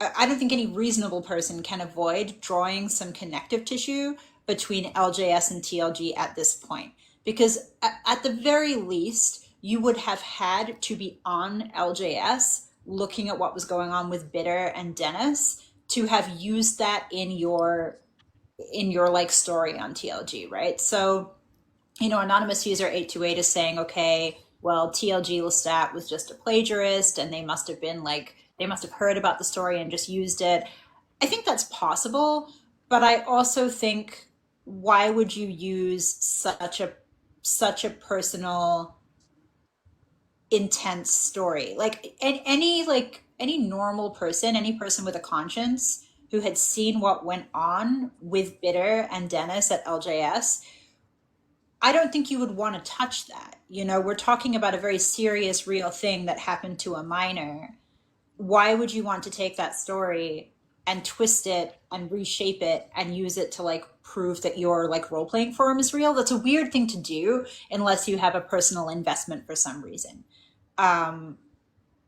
I don't think any reasonable person can avoid drawing some connective tissue between LJS and TLG at this point. Because at the very least, you would have had to be on LJS looking at what was going on with Bitter and Dennis to have used that in your like story on TLG, right? So anonymous user 828 is saying, okay, well, TLG Lestat was just a plagiarist and they must have heard about the story and just used it. I think that's possible, but I also think why would you use such a personal intense story? Any normal person, any person with a conscience who had seen what went on with Bitter and Dennis at LJS, I don't think you would want to touch that. We're talking about a very serious, real thing that happened to a minor. Why would you want to take that story and twist it and reshape it and use it to like prove that your like role playing forum is real? That's a weird thing to do unless you have a personal investment for some reason. Um,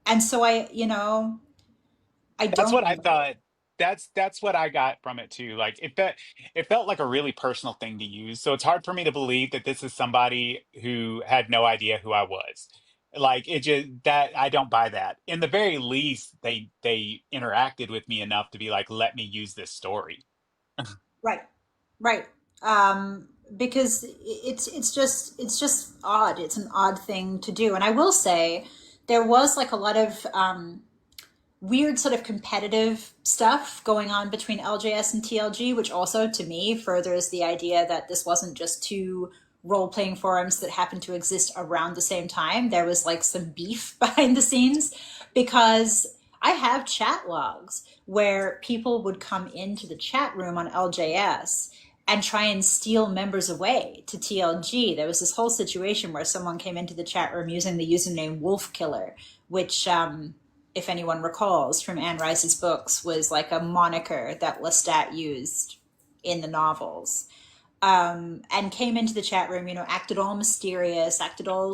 and so I That's what don't I know. thought. That's what I got from it too. Like it felt like a really personal thing to use. So it's hard for me to believe that this is somebody who had no idea who I was. Like it just that I don't buy that. In the very least, they interacted with me enough to be like, let me use this story. Right, right. Because it's just odd. It's an odd thing to do. And I will say there was like a lot of weird sort of competitive stuff going on between LJS and TLG, which also to me furthers the idea that this wasn't just two role playing forums that happened to exist around the same time. There was like some beef behind the scenes because I have chat logs where people would come into the chat room on LJS and try and steal members away to TLG. There was this whole situation where someone came into the chat room using the username Wolf Killer, which if anyone recalls from Anne Rice's books, was like a moniker that Lestat used in the novels. And came into the chat room, acted all mysterious, acted all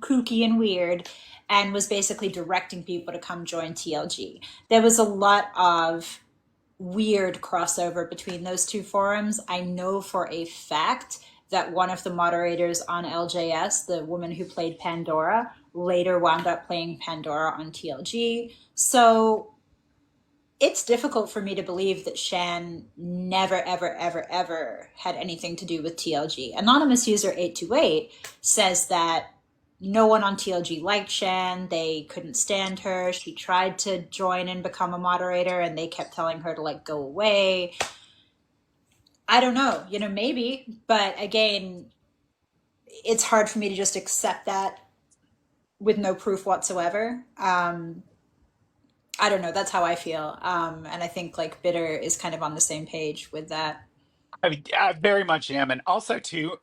kooky and weird, and was basically directing people to come join TLG. There was a lot of weird crossover between those two forums. I know for a fact that one of the moderators on LJS, the woman who played Pandora, later wound up playing Pandora on TLG. So it's difficult for me to believe that Shan never, ever, ever, ever had anything to do with TLG. Anonymous user 828 says that no one on TLG liked Shan. They couldn't stand her. She tried to join and become a moderator, and they kept telling her to like go away. I don't know, maybe, but again, it's hard for me to just accept that with no proof whatsoever. I don't know. That's how I feel. And I think like Bitter is kind of on the same page with that. I mean, I very much am, and also too,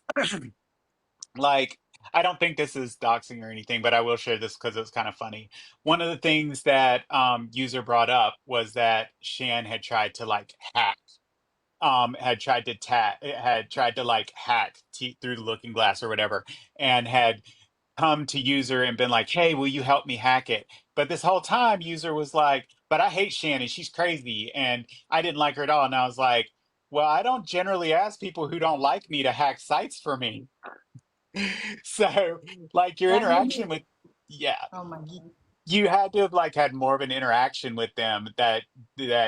like I don't think this is doxing or anything, but I will share this because it's kind of funny. One of the things that user brought up was that Shan had tried to like hack had tried to like hack through the looking glass or whatever, and had come to user and been like, hey, will you help me hack it? But this whole time user was like, but I hate Shannon, she's crazy and I didn't like her at all. And I was like, well, I don't generally ask people who don't like me to hack sites for me. So like your That made me. interaction with, yeah, Oh my y- God. you had to have like had more of an interaction with them that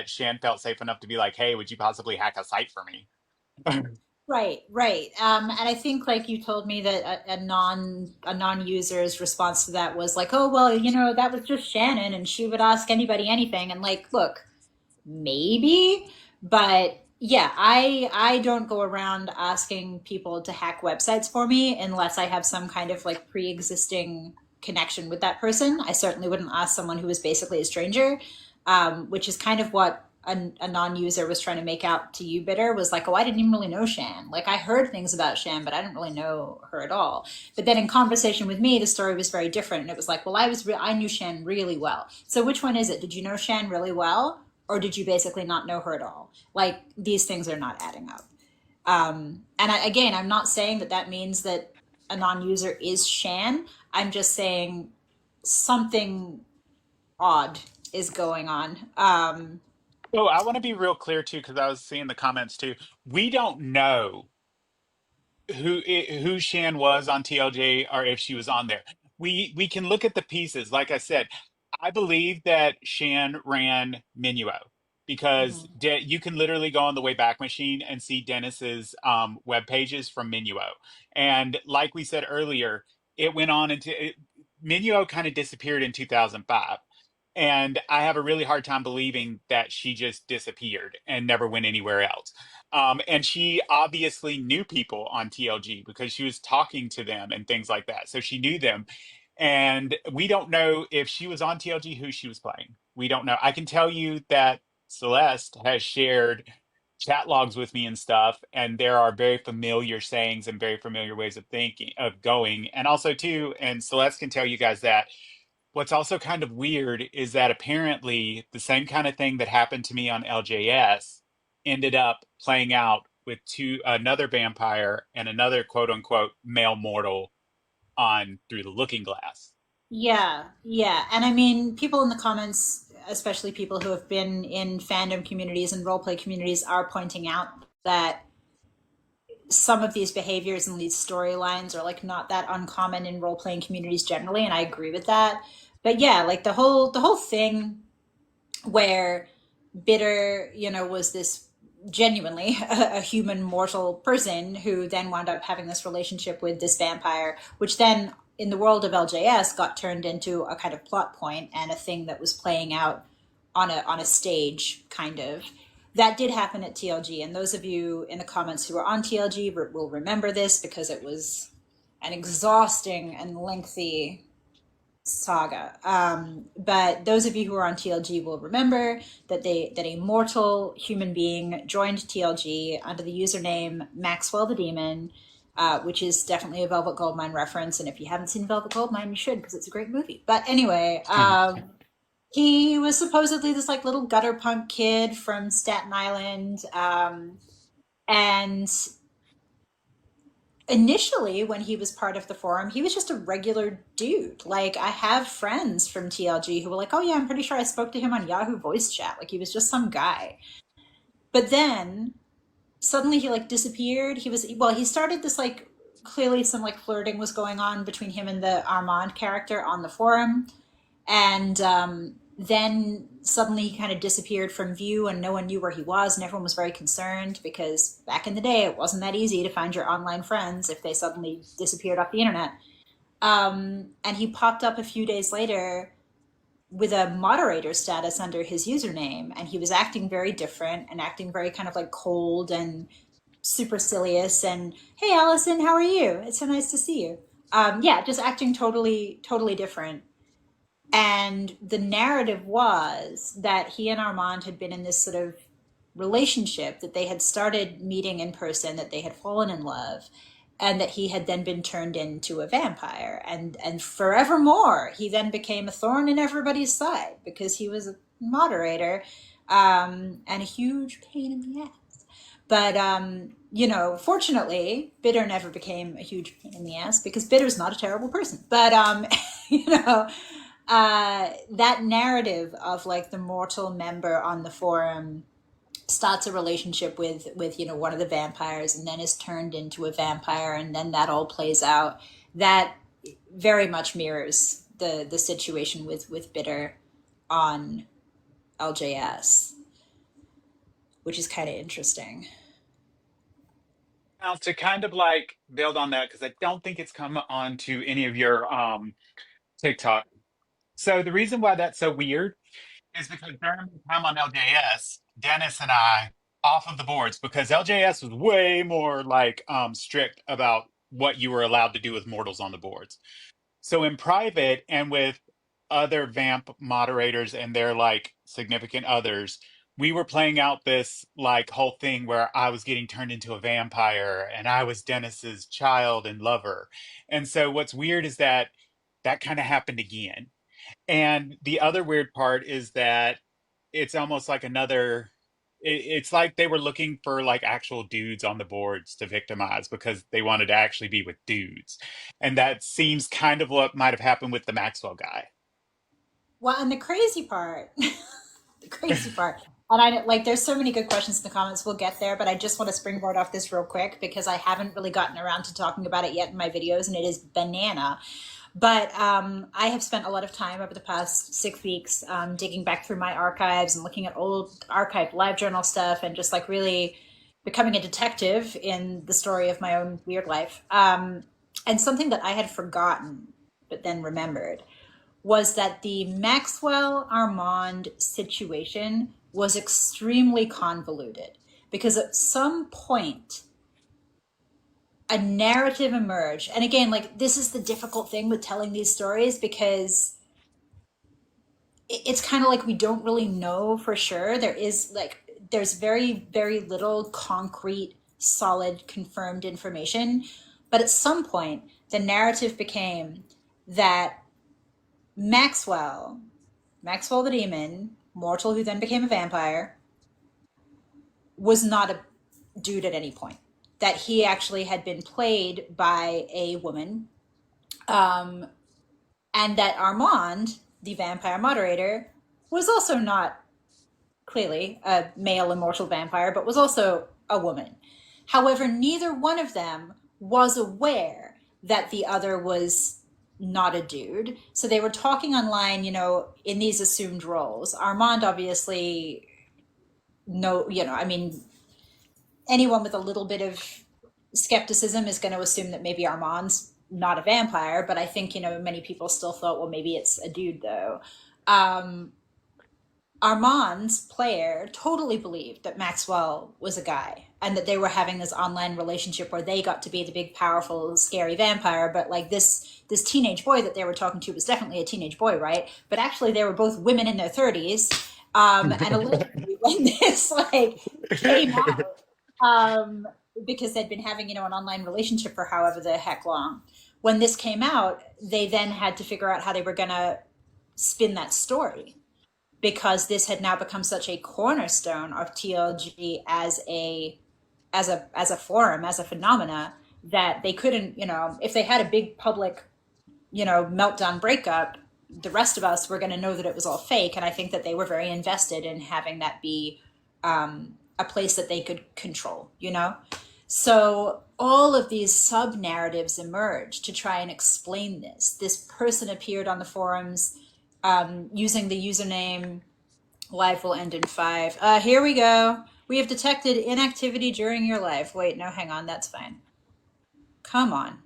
Shan felt safe enough to be like, hey, would you possibly hack a site for me? Right, right. And I think like you told me that a non user's response to that was like, oh well, that was just Shannon, and she would ask anybody anything. And like, look, maybe, but yeah, I don't go around asking people to hack websites for me unless I have some kind of like pre-existing. connection with that person. I certainly wouldn't ask someone who was basically a stranger, which is kind of what a non-user was trying to make out to you, Bitter, was like, oh, I didn't even really know Shan. Like, I heard things about Shan, but I didn't really know her at all. But then in conversation with me, the story was very different. And it was like, well, I knew Shan really well. So which one is it? Did you know Shan really well? Or did you basically not know her at all? Like, these things are not adding up. And again, I'm not saying that that means that a non-user is Shan. I'm just saying something odd is going on. Oh, I want to be real clear too, because I was seeing the comments too. We don't know who Shan was on TLJ or if she was on there. We can look at the pieces. Like I said, I believe that Shan ran Minuo because Mhm. you can literally go on the Wayback Machine and see Dennis's web pages from Minuo. And like we said earlier, it went on Minuo kind of disappeared in 2005. And I have a really hard time believing that she just disappeared and never went anywhere else. And she obviously knew people on TLG because she was talking to them and things like that. So she knew them. And we don't know if she was on TLG, who she was playing. We don't know. I can tell you that Celeste has shared chat logs with me and stuff, and there are very familiar sayings and very familiar ways of thinking, of going. And also, too, and Celeste can tell you guys that what's also kind of weird is that apparently the same kind of thing that happened to me on LJS ended up playing out with another vampire and another quote unquote male mortal on Through the Looking Glass. Yeah, yeah. And I mean, people in the comments, especially people who have been in fandom communities and roleplay communities, are pointing out that some of these behaviors and these storylines are like not that uncommon in role playing communities generally, and I agree with that. But yeah, like the whole thing where Bitter, was this genuinely a human mortal person who then wound up having this relationship with this vampire, which then in the world of LJS got turned into a kind of plot point and a thing that was playing out on a stage, kind of. That did happen at TLG, and those of you in the comments who are on TLG will remember this because it was an exhausting and lengthy saga. But those of you who are on TLG will remember that a mortal human being joined TLG under the username Maxwell the Demon, which is definitely a Velvet Goldmine reference. And if you haven't seen Velvet Goldmine, you should because it's a great movie. But anyway, he was supposedly this like little gutter punk kid from Staten Island, and initially when he was part of the forum he was just a regular dude. Like, I have friends from TLG who were like, oh yeah, I'm pretty sure I spoke to him on Yahoo voice chat. Like, he was just some guy. But then suddenly he like disappeared. He started this like, clearly some like flirting was going on between him and the Armand character on the forum. And then suddenly he kind of disappeared from view and no one knew where he was, and everyone was very concerned because back in the day it wasn't that easy to find your online friends if they suddenly disappeared off the internet. And he popped up a few days later with a moderator status under his username, and he was acting very different and acting very kind of like cold and supercilious and, hey Allison, how are you, it's so nice to see you. Yeah, just acting totally different. And the narrative was that he and Armand had been in this sort of relationship, that they had started meeting in person, that they had fallen in love, and that he had then been turned into a vampire. And forevermore, he then became a thorn in everybody's side because he was a moderator, and a huge pain in the ass. But fortunately, Bitter never became a huge pain in the ass because Bitter's not a terrible person. But you know, that narrative of like the mortal member on the forum starts a relationship with one of the vampires and then is turned into a vampire, and then that all plays out. That very much mirrors the situation with Bitter on LJS, which is kind of interesting. Now, to kind of like build on that, because I don't think it's come on to any of your TikTok. So the reason why that's so weird is because during my time on LJS, Dennis and I off of the boards because LJS was way more like strict about what you were allowed to do with mortals on the boards. So in private and with other vamp moderators and their like significant others, we were playing out this like whole thing where I was getting turned into a vampire and I was Dennis's child and lover. And so what's weird is that that kind of happened again. And the other weird part is that it's almost like it's like they were looking for like actual dudes on the boards to victimize because they wanted to actually be with dudes. And that seems kind of what might have happened with the Maxwell guy. Well, and the crazy part, the crazy part, and I like there's so many good questions in the comments. We'll get there, but I just want to springboard off this real quick because I haven't really gotten around to talking about it yet in my videos, and it is banana. But I have spent a lot of time over the past 6 weeks digging back through my archives and looking at old archived live journal stuff and just like really becoming a detective in the story of my own weird life. And something that I had forgotten but then remembered was that the Maxwell Armand situation was extremely convoluted because at some point a narrative emerged. And again, like this is the difficult thing with telling these stories because it's kind of like we don't really know for sure. There's very, very little concrete, solid, confirmed information. But at some point, the narrative became that Maxwell, Maxwell the demon, mortal who then became a vampire, was not a dude at any point. That he actually had been played by a woman, um, and that Armand, the vampire moderator, was also not clearly a male immortal vampire, but was also a woman. However, neither one of them was aware that the other was not a dude. So they were talking online, in these assumed roles. Armand obviously, no, I mean, anyone with a little bit of skepticism is going to assume that maybe Armand's not a vampire, but I think, many people still thought, well, maybe it's a dude though. Um, Armand's player totally believed that Maxwell was a guy and that they were having this online relationship where they got to be the big, powerful, scary vampire. But like this teenage boy that they were talking to was definitely a teenage boy, right? But actually, they were both women in their 30s. And allegedly, when this like came out, um, because they'd been having an online relationship for however the heck long. When this came out, they then had to figure out how they were going to spin that story because this had now become such a cornerstone of TLG as a forum, as a phenomena, that they couldn't, if they had a big public, meltdown breakup, the rest of us were going to know that it was all fake. And I think that they were very invested in having that be a place that they could control. So all of these sub narratives emerged to try and explain this. This person appeared on the forums using the username life will end in 5. Here we go. We have detected inactivity during your life. Wait, no, hang on. That's fine. Come on.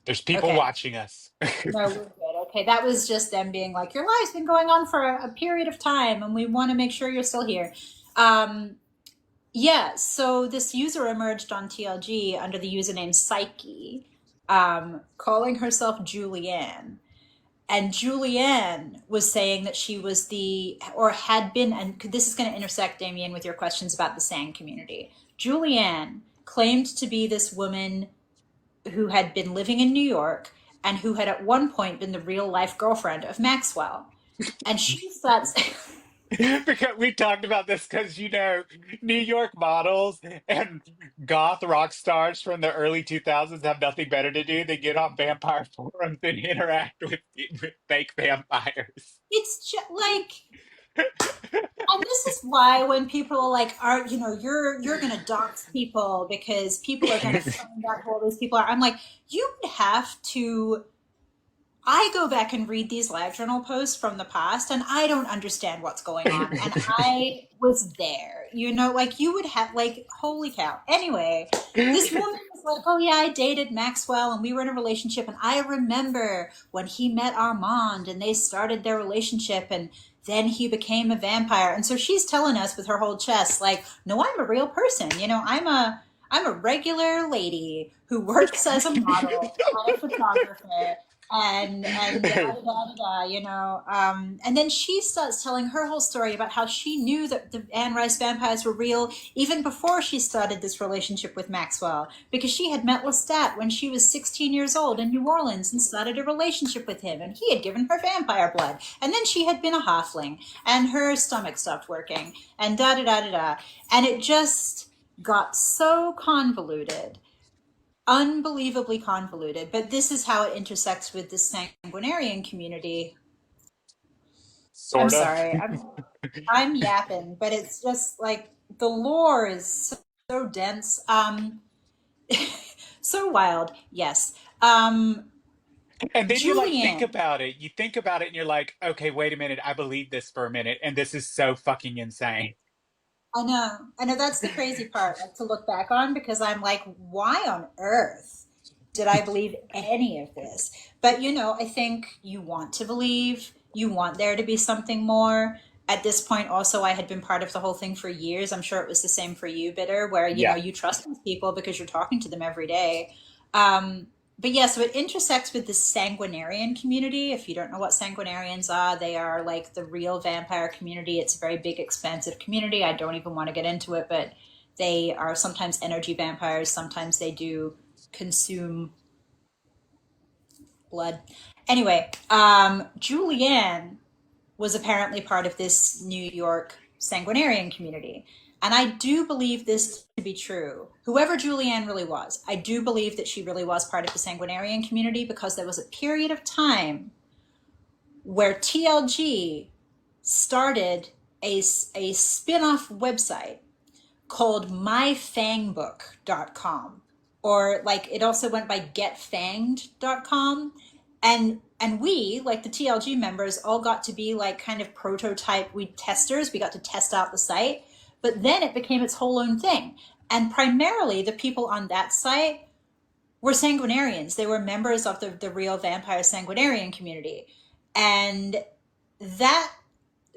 There's people Okay. watching us. No, we're good. Okay, that was just them being like, your life's been going on for a period of time, and we want to make sure you're still here. Um, yeah, so this user emerged on TLG under the username Psyche, calling herself Julianne. And Julianne was saying that she was or had been, and this is going to intersect, Damien, with your questions about the SANG community. Julianne claimed to be this woman who had been living in New York and who had at one point been the real life girlfriend of Maxwell. And she thought, Because we talked about this because New York models and goth rock stars from the early 2000s have nothing better to do than get on vampire forums and interact with fake vampires. it's just like, and this is why when people are like, are you're gonna dox people because people are gonna find out who all these people are. I'm like, you would have to. I go back and read these live journal posts from the past and I don't understand what's going on. And I was there, like you would have, like, holy cow. Anyway, this woman was like, oh yeah, I dated Maxwell and we were in a relationship. And I remember when he met Armand and they started their relationship and then he became a vampire. And so she's telling us with her whole chest, like, no, I'm a real person. I'm I'm a regular lady who works as a model and a photographer and da da da da da, you know. And then she starts telling her whole story about how she knew that the Anne Rice vampires were real even before she started this relationship with Maxwell, because she had met Lestat when she was 16 years old in New Orleans and started a relationship with him, and he had given her vampire blood. And then she had been a halfling, and her stomach stopped working, and da da da da da. And it just got so convoluted, unbelievably convoluted. But this is how it intersects with the sanguinarian community. I'm Sorta. sorry, I'm yapping, but it's just like the lore is so dense, so wild. Yes, And then you like think Julianne. about it. You think about it and you're like, okay, wait a minute, I believe this for a minute, and this is so fucking insane. I know that's the crazy part, like to look back on, because I'm like, why on earth did I believe any of this? But you know, I think you want to believe, you want there to be something more. At this point, also, I had been part of the whole thing for years. I'm sure it was the same for you, Bitter, where you know Yeah. you trust these people because you're talking to them every day. But yeah, so it intersects with the sanguinarian community. If you don't know what sanguinarians are, they are like the real vampire community. It's a very big, expansive community. I don't even want to get into it, but they are sometimes energy vampires. Sometimes they do consume blood. Anyway, Julianne was apparently part of this New York sanguinarian community. And I do believe this to be true. Whoever Julianne really was, I do believe that she really was part of the sanguinarian community, because there was a period of time where TLG started a spin off website called myfangbook.com, or like it also went by getfanged.com. And we, like the TLG members, all got to be like kind of prototype, we testers, we got to test out the site. But then it became its whole own thing, and primarily the people on that site were sanguinarians. They were members of the real vampire sanguinarian community. And that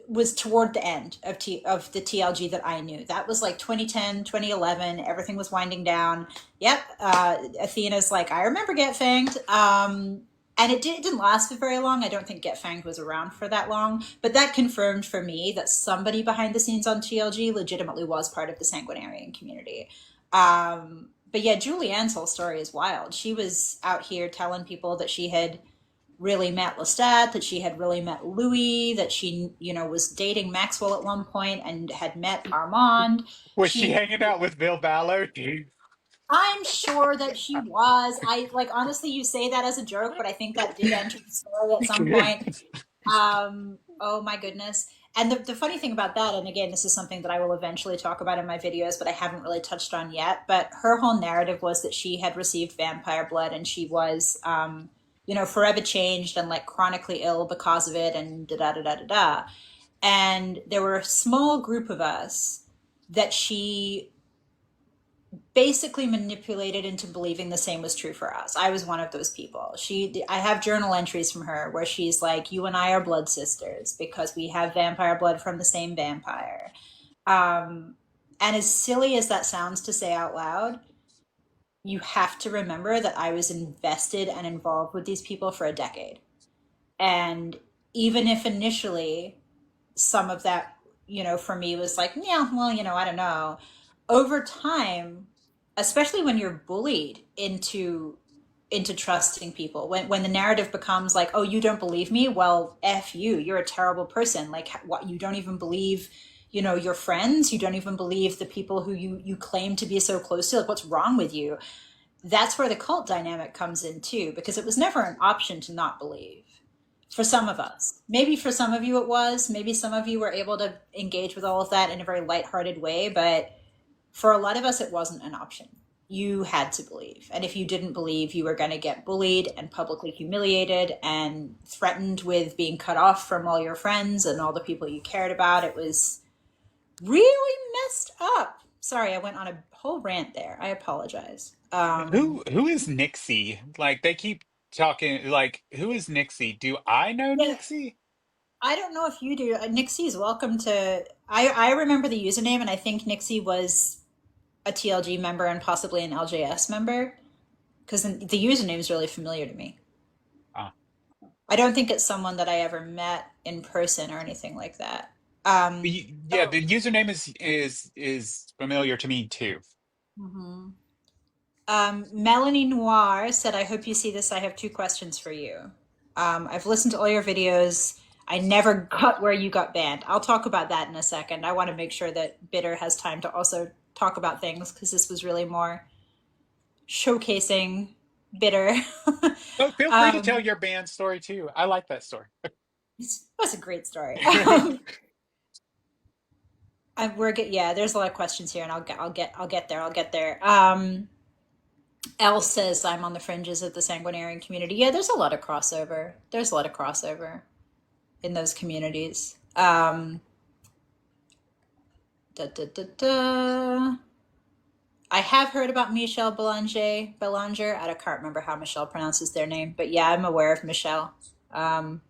was toward the end of the TLG that I knew. That was like 2010, 2011. Everything was winding down. Yep. Athena's like, I remember Get Fanged. And it didn't last for very long. I don't think Get Fanged was around for that long. But that confirmed for me that somebody behind the scenes on TLG legitimately was part of the sanguinarian community. But yeah, Julianne's whole story is wild. She was out here telling people that she had really met Lestat, that she had really met Louis, that she, you know, was dating Maxwell at one point and had met Armand. Was she She, hanging out with Bill Ballard? I'm sure that she was. I like honestly, you say that as a joke, but I think that did enter the story at some point. Oh my goodness. And the funny thing about that, and again, this is something that I will eventually talk about in my videos, but I haven't really touched on yet. But her whole narrative was that she had received vampire blood, and she was, you know, forever changed and like chronically ill because of it, and da da da da da da. And there were a small group of us that she basically manipulated into believing the same was true for us. I was one of those people. I have journal entries from her where she's like, "You and I are blood sisters because we have vampire blood from the same vampire." Um, and as silly as that sounds to say out loud, you have to remember that I was invested and involved with these people for a decade. And even if initially some of that, you know, for me was like, yeah, well, you know, I don't know. Over time, especially when you're bullied into trusting people, when the narrative becomes like, oh, you don't believe me, well, f you, you're a terrible person. Like, what, you don't even believe, you know, your friends, you don't even believe the people who you claim to be so close to, like, what's wrong with you? That's where the cult dynamic comes in too, because it was never an option to not believe for some of us. Maybe for some of you it was. Maybe some of you were able to engage with all of that in a very lighthearted way, but for a lot of us, it wasn't an option. You had to believe. And if you didn't believe, you were going to get bullied and publicly humiliated and threatened with being cut off from all your friends and all the people you cared about. It was really messed up. Sorry, I went on a whole rant there. I apologize. Who is Nixie? Like they keep talking like who is Nixie? Do I know Yeah, Nixie? I don't know if you do. Nixie's welcome to. I remember the username, and I think Nixie was. a TLG member and possibly an LJS member because the username is really familiar to me. Ah. I don't think it's someone that I ever met in person or anything like that. Um, Yeah, the username is familiar to me too. mhm. Melanie Noir said, I hope you see this. I have two questions for you. I've listened to all your videos. I never got where you got banned. I'll talk about that in a second. I want to make sure that Bitter has time to also talk about things because this was really more showcasing Bitter. Oh, feel free to tell um, your band story too. I like that story. it was a great story. Yeah, there's a lot of questions here, and I'll get there. I'll get there. Elle says I'm on the fringes of the sanguinarian community. Yeah, there's a lot of crossover. There's a lot of crossover in those communities. Da, da, da, da. I have heard about Michelle Belanger. I can't remember how Michelle pronounces their name, but yeah, I'm aware of Michelle. Um,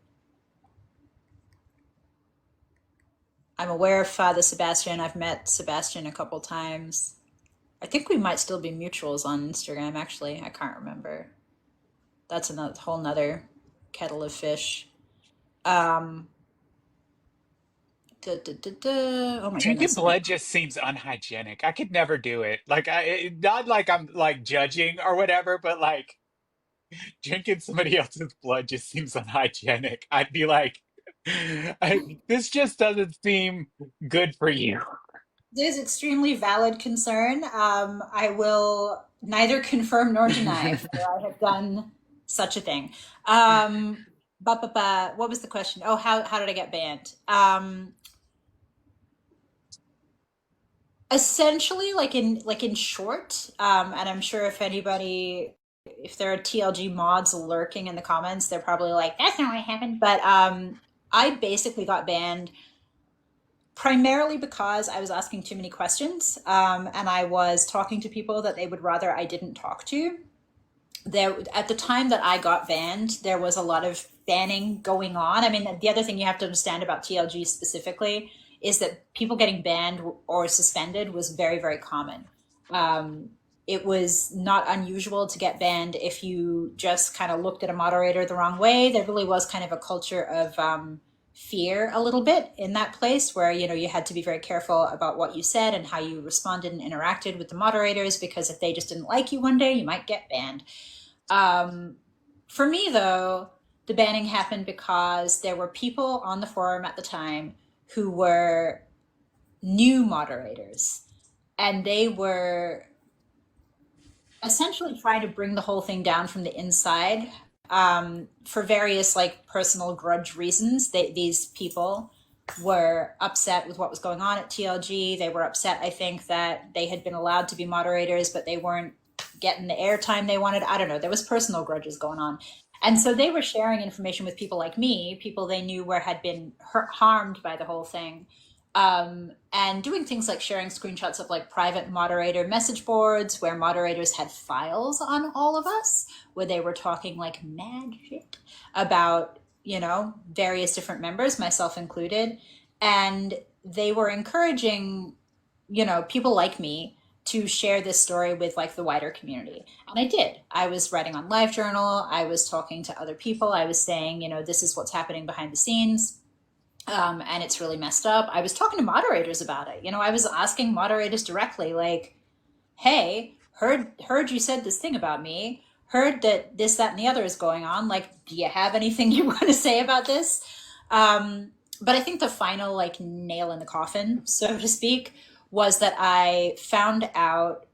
I'm aware of Father Sebastian. I've met Sebastian a couple times. I think we might still be mutuals on Instagram, actually. I can't remember. That's another whole nother kettle of fish. Um, Oh my Drinking goodness. blood just seems unhygienic. I could never do it. Not like I'm like judging or whatever, but like drinking somebody else's blood just seems unhygienic. I'd be like, this just doesn't seem good for you. It is extremely valid concern. I will neither confirm nor deny whether I have done such a thing. What was the question? Oh, how did I get banned? Essentially, like in short, and I'm sure if there are TLG mods lurking in the comments, they're probably like, "That's not what happened." But I basically got banned primarily because I was asking too many questions, and I was talking to people that they would rather I didn't talk to. There, at the time that I got banned, there was a lot of banning going on. I mean, the other thing you have to understand about TLG specifically is that people getting banned or suspended was very, very common. Um, it was not unusual to get banned if you just kind of looked at a moderator the wrong way. There really was kind of a culture of fear a little bit in that place where you had to be very careful about what you said and how you responded and interacted with the moderators because if they just didn't like you one day you might get banned. um, for me, though, the banning happened because there were people on the forum at the time who were new moderators, and they were essentially trying to bring the whole thing down from the inside for various like personal grudge reasons. These people were upset with what was going on at TLG. They were upset, I think, that they had been allowed to be moderators, but they weren't getting the airtime they wanted. I don't know. There was personal grudges going on. And so they were sharing information with people like me, people they knew where had been harmed by the whole thing, and doing things like sharing screenshots of like private moderator message boards where moderators had files on all of us, where they were talking like mad shit about, various different members, myself included. And they were encouraging, people like me to share this story with like the wider community. And I did. I was writing on LiveJournal. I was talking to other people. I was saying, this is what's happening behind the scenes. And it's really messed up. I was talking to moderators about it. I was asking moderators directly, like, "Hey, heard you said this thing about me. Heard that this, that, and the other is going on. Like, do you have anything you want to say about this?" But I think the final like nail in the coffin, so to speak, was that I found out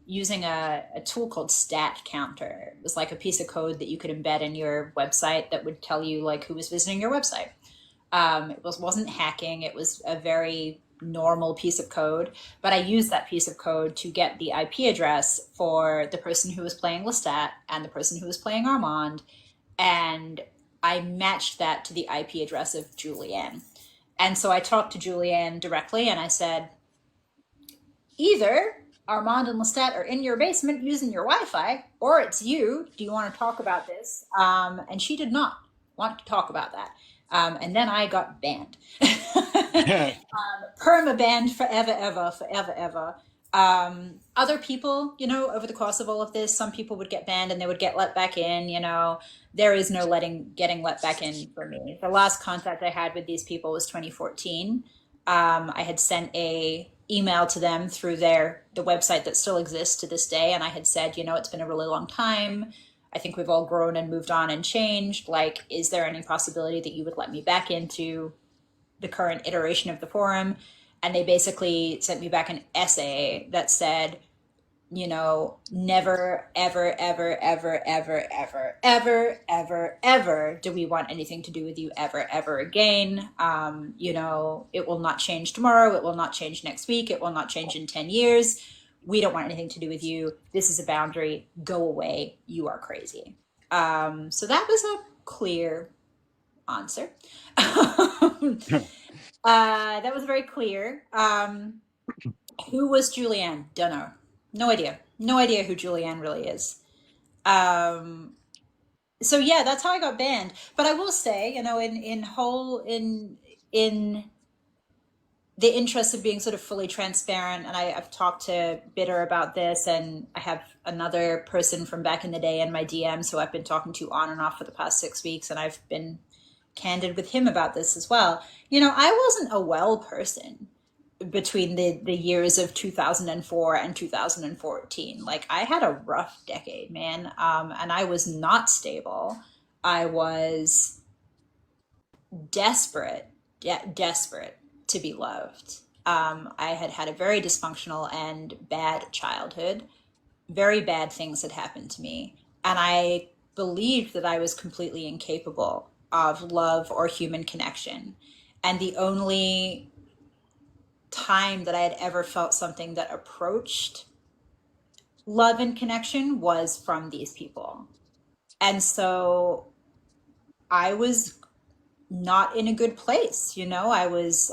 using a tool called Stat Counter. It was like a piece of code that you could embed in your website that would tell you like who was visiting your website. Wasn't hacking. It was a very normal piece of code, but I used that piece of code to get the IP address for the person who was playing Lestat and the person who was playing Armand, and I matched that to the IP address of Julianne. And so I talked to Julianne directly and I said, either Armand and Lestat are in your basement using your Wi-Fi, or it's you. Do you want to talk about this? And she did not want to talk about that. And then I got banned. Perma banned forever, ever, forever, ever. Other people, over the course of all of this, some people would get banned and they would get let back in. There is no getting let back in for me. The last contact I had with these people was 2014. I had sent a email to them through the website that still exists to this day, and I had said, it's been a really long time. I think we've all grown and moved on and changed. Like, is there any possibility that you would let me back into the current iteration of the forum? And they basically sent me back an essay that said, never, ever, ever, ever, ever, ever, ever, ever, ever do we want anything to do with you ever, ever again. It will not change tomorrow. It will not change next week. It will not change in 10 years. We don't want anything to do with you. This is a boundary. Go away. You are crazy. So that was a clear answer. That was very clear. Who was Julianne? Don't know. No idea. No idea who Julianne really is. Um, so yeah, that's how I got banned. But I will say, in the interest of being sort of fully transparent, and I've talked to Bitter about this, and I have another person from back in the day in my DMs who I've been talking to on and off for the past 6 weeks, and I've been candid with him about this as well. I wasn't a well person between the years of 2004 and 2014. Like, I had a rough decade, man. And I was not stable. I was desperate, desperate to be loved. I had had a very dysfunctional and bad childhood. Very bad things had happened to me. And I believed that I was completely incapable of love or human connection. And the only time that I had ever felt something that approached love and connection was from these people. And so I was not in a good place, I was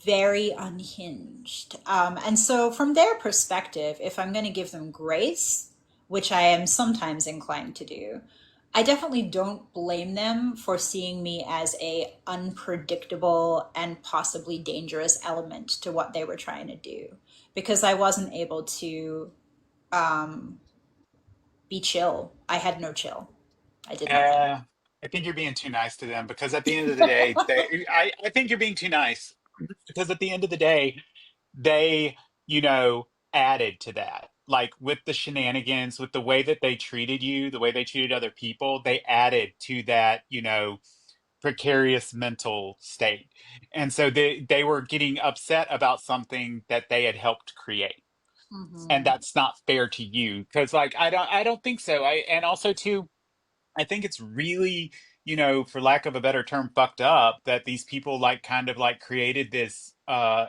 very unhinged. And so from their perspective, if I'm going to give them grace, which I am sometimes inclined to do, I definitely don't blame them for seeing me as a unpredictable and possibly dangerous element to what they were trying to do, because I wasn't able to um, be chill. I had no chill. I did nothing. Uh, I think you're being too nice to them because at the end of the day, I think you're being too nice because at the end of the day, they, you know, added to that. Like with the shenanigans, with the way that they treated you, the way they treated other people, they added to that, precarious mental state. And so they were getting upset about something that they had helped create. And Hmm. that's not fair to you because like I don't think so. And also too I think it's really, for lack of a better term, fucked up that these people like kind of like created this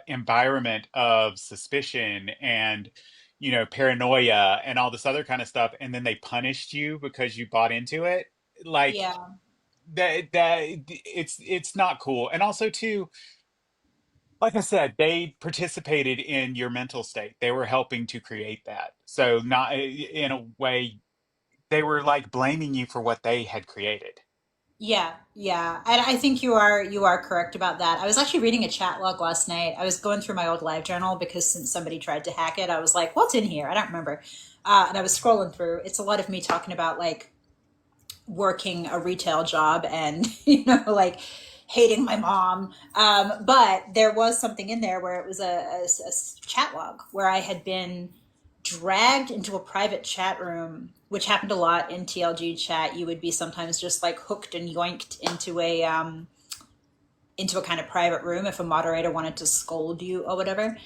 environment of suspicion and, paranoia and all this other kind of stuff, and then they punished you because you bought into it. Like Yeah. that it's not cool. And also too, like I said, they participated in your mental state. They were helping to create that. So not in a way they were like blaming you for what they had created. Yeah, yeah. And I think you are correct about that. I was actually reading a chat log last night. I was going through my old live journal because since somebody tried to hack it, I was like, what's in here? I don't remember. And I was scrolling through. It's a lot of me talking about like working a retail job and like hating my mom. But there was something in there where it was a chat log where I had been dragged into a private chat room, which happened a lot in TLG chat. You would be sometimes just like hooked and yoinked into a kind of private room if a moderator wanted to scold you or whatever.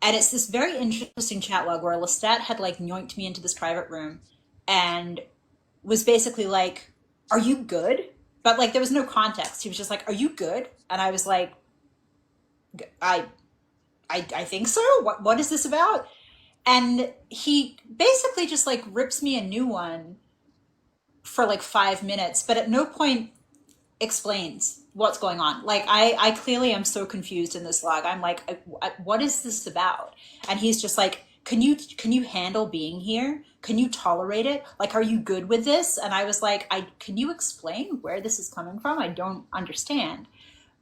And it's this very interesting chat log where Lestat had like yoinked me into this private room and was basically like, "Are you good?" But like there was no context. He was just like, "Are you good?" And I was like, "I I think so. What is this about?" And he basically just like rips me a new one for like 5 minutes, but at no point explains what's going on. Like I clearly am so confused in this log. I'm like, what is this about? And he's just like, can you handle being here? Can you tolerate it? Like, are you good with this? And I was like, I can you explain where this is coming from? I don't understand.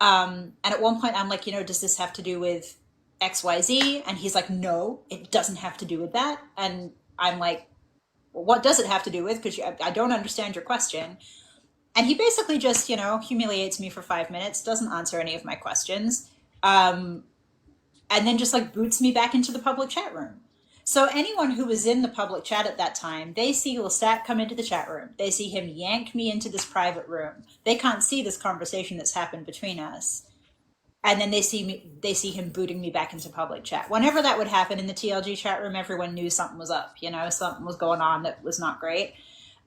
And at one point, I'm like, does this have to do with XYZ? And he's like, no, it doesn't have to do with that. And I'm like, well, what does it have to do with? Because I don't understand your question. And he basically just, humiliates me for 5 minutes, doesn't answer any of my questions, and then just like boots me back into the public chat room. So anyone who was in the public chat at that time, they see Lestat come into the chat room. They see him yank me into this private room. They can't see this conversation that's happened between us. And then they see him booting me back into public chat. Whenever that would happen in the TLG chat room, everyone knew something was up, something was going on that was not great.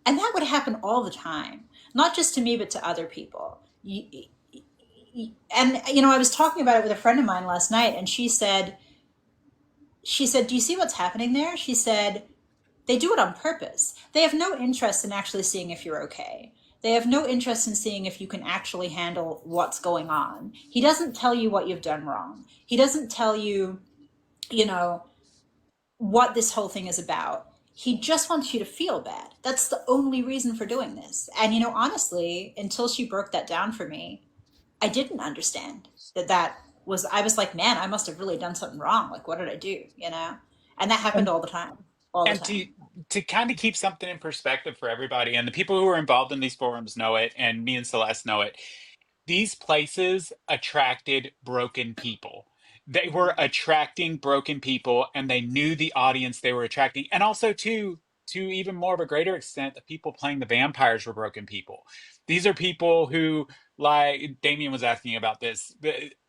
And that would happen all the time, not just to me, but to other people. And I was talking about it with a friend of mine last night, and she said, do you see what's happening there? She said, they do it on purpose. They have no interest in actually seeing if you're okay. They have no interest in seeing if you can actually handle what's going on. He doesn't tell you what you've done wrong. He doesn't tell you, you know, what this whole thing is about. He just wants you to feel bad. That's the only reason for doing this. And, honestly, until she broke that down for me, I didn't understand I was like, man, I must have really done something wrong. Like, what did I do? And that happened And all the time, all the and time. to kind of keep something in perspective for everybody, and the people who are involved in these forums know it, and me and Celeste know it. These places attracted broken people. They were attracting broken people, and they knew the audience they were attracting. And also, to even more of a greater extent, the people playing the vampires were broken people. These are people who, like Damien was asking about this,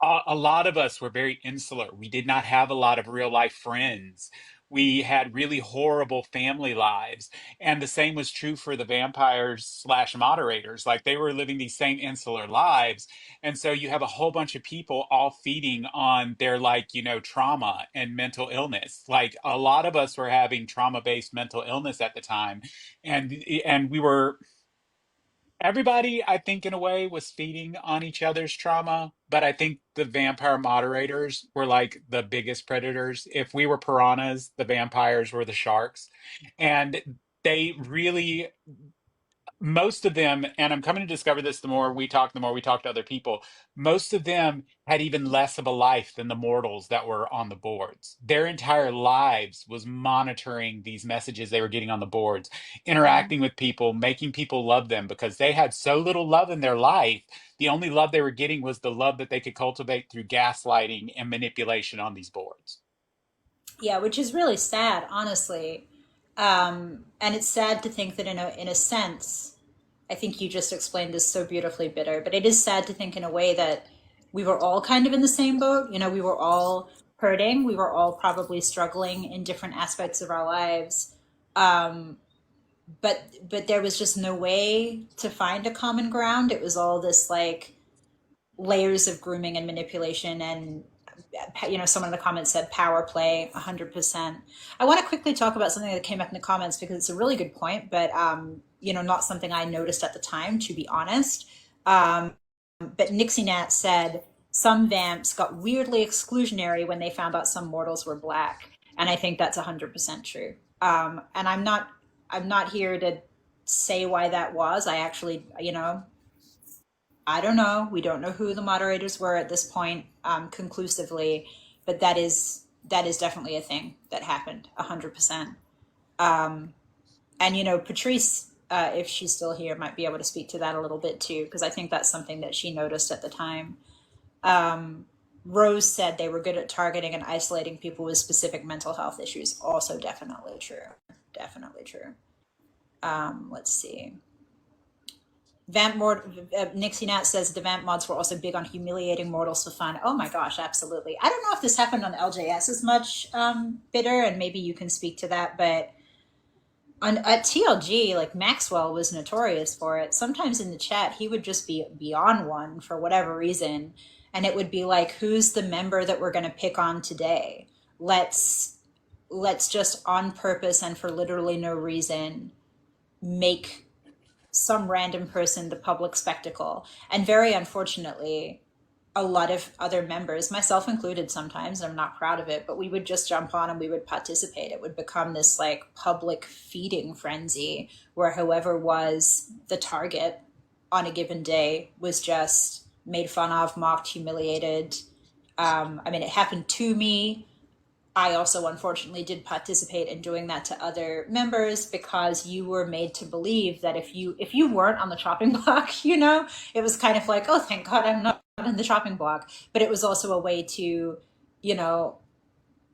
a lot of us were very insular. We did not have a lot of real life friends. We had really horrible family lives. And the same was true for the vampires slash moderators. Like they were living these same insular lives. And so you have a whole bunch of people all feeding on their, like, trauma and mental illness. Like a lot of us were having trauma-based mental illness at the time. And we were everybody, I think, in a way, was feeding on each other's trauma. But I think the vampire moderators were like the biggest predators. If we were piranhas, the vampires were the sharks. And they really, most of them, and I'm coming to discover this the more we talk to other people, most of them had even less of a life than the mortals that were on the boards. Their entire lives was monitoring these messages they were getting on the boards, Mm. interacting with people, making people love them because they had so little love in their life. The only love they were getting was the love that they could cultivate through gaslighting and manipulation on these boards. Yeah, which is really sad, honestly. And it's sad to think that in a sense, I think you just explained this so beautifully, Bitter, but it is sad to think in a way that we were all kind of in the same boat. We were all hurting. We were all probably struggling in different aspects of our lives. Um, but there was just no way to find a common ground. It was all this like layers of grooming and manipulation, and someone in the comments said power play 100%. I want to quickly talk about something that came up in the comments because it's a really good point, but not something I noticed at the time, to be honest. But Nixie Nat said some vamps got weirdly exclusionary when they found out some mortals were black, and I think that's 100% true. And I'm not here to say why that was. I actually, I don't know. We don't know who the moderators were at this point, conclusively, but that is definitely a thing that happened, 100%. And Patrice, if she's still here, might be able to speak to that a little bit too, because I think that's something that she noticed at the time. Rose said they were good at targeting and isolating people with specific mental health issues. Also, definitely true. Definitely true. Let's see. Vamp Mord, Nixie Nat says the Vamp mods were also big on humiliating mortals for fun. Oh my gosh, absolutely. I don't know if this happened on LJS as much, Bitter, and maybe you can speak to that, but at TLG, like Maxwell was notorious for it. Sometimes in the chat, he would just be on one for whatever reason, and it would be like, "Who's the member that we're going to pick on today? Let's just on purpose and for literally no reason make some random person the public spectacle." And very unfortunately, a lot of other members, myself included sometimes, and I'm not proud of it, but we would just jump on and we would participate. It would become this like public feeding frenzy where whoever was the target on a given day was just made fun of, mocked, humiliated. I mean, it happened to me. I also unfortunately did participate in doing that to other members because you were made to believe that if you weren't on the chopping block, it was kind of like, oh, thank God I'm not in the chopping block. But it was also a way to, you know,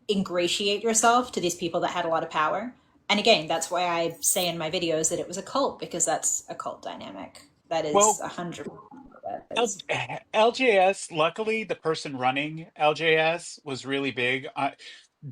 ingratiate yourself to these people that had a lot of power. And again, that's why I say in my videos that it was a cult, because that's a cult dynamic. That is Well, 100% what that L is. LJS, luckily, the person running LJS was really big.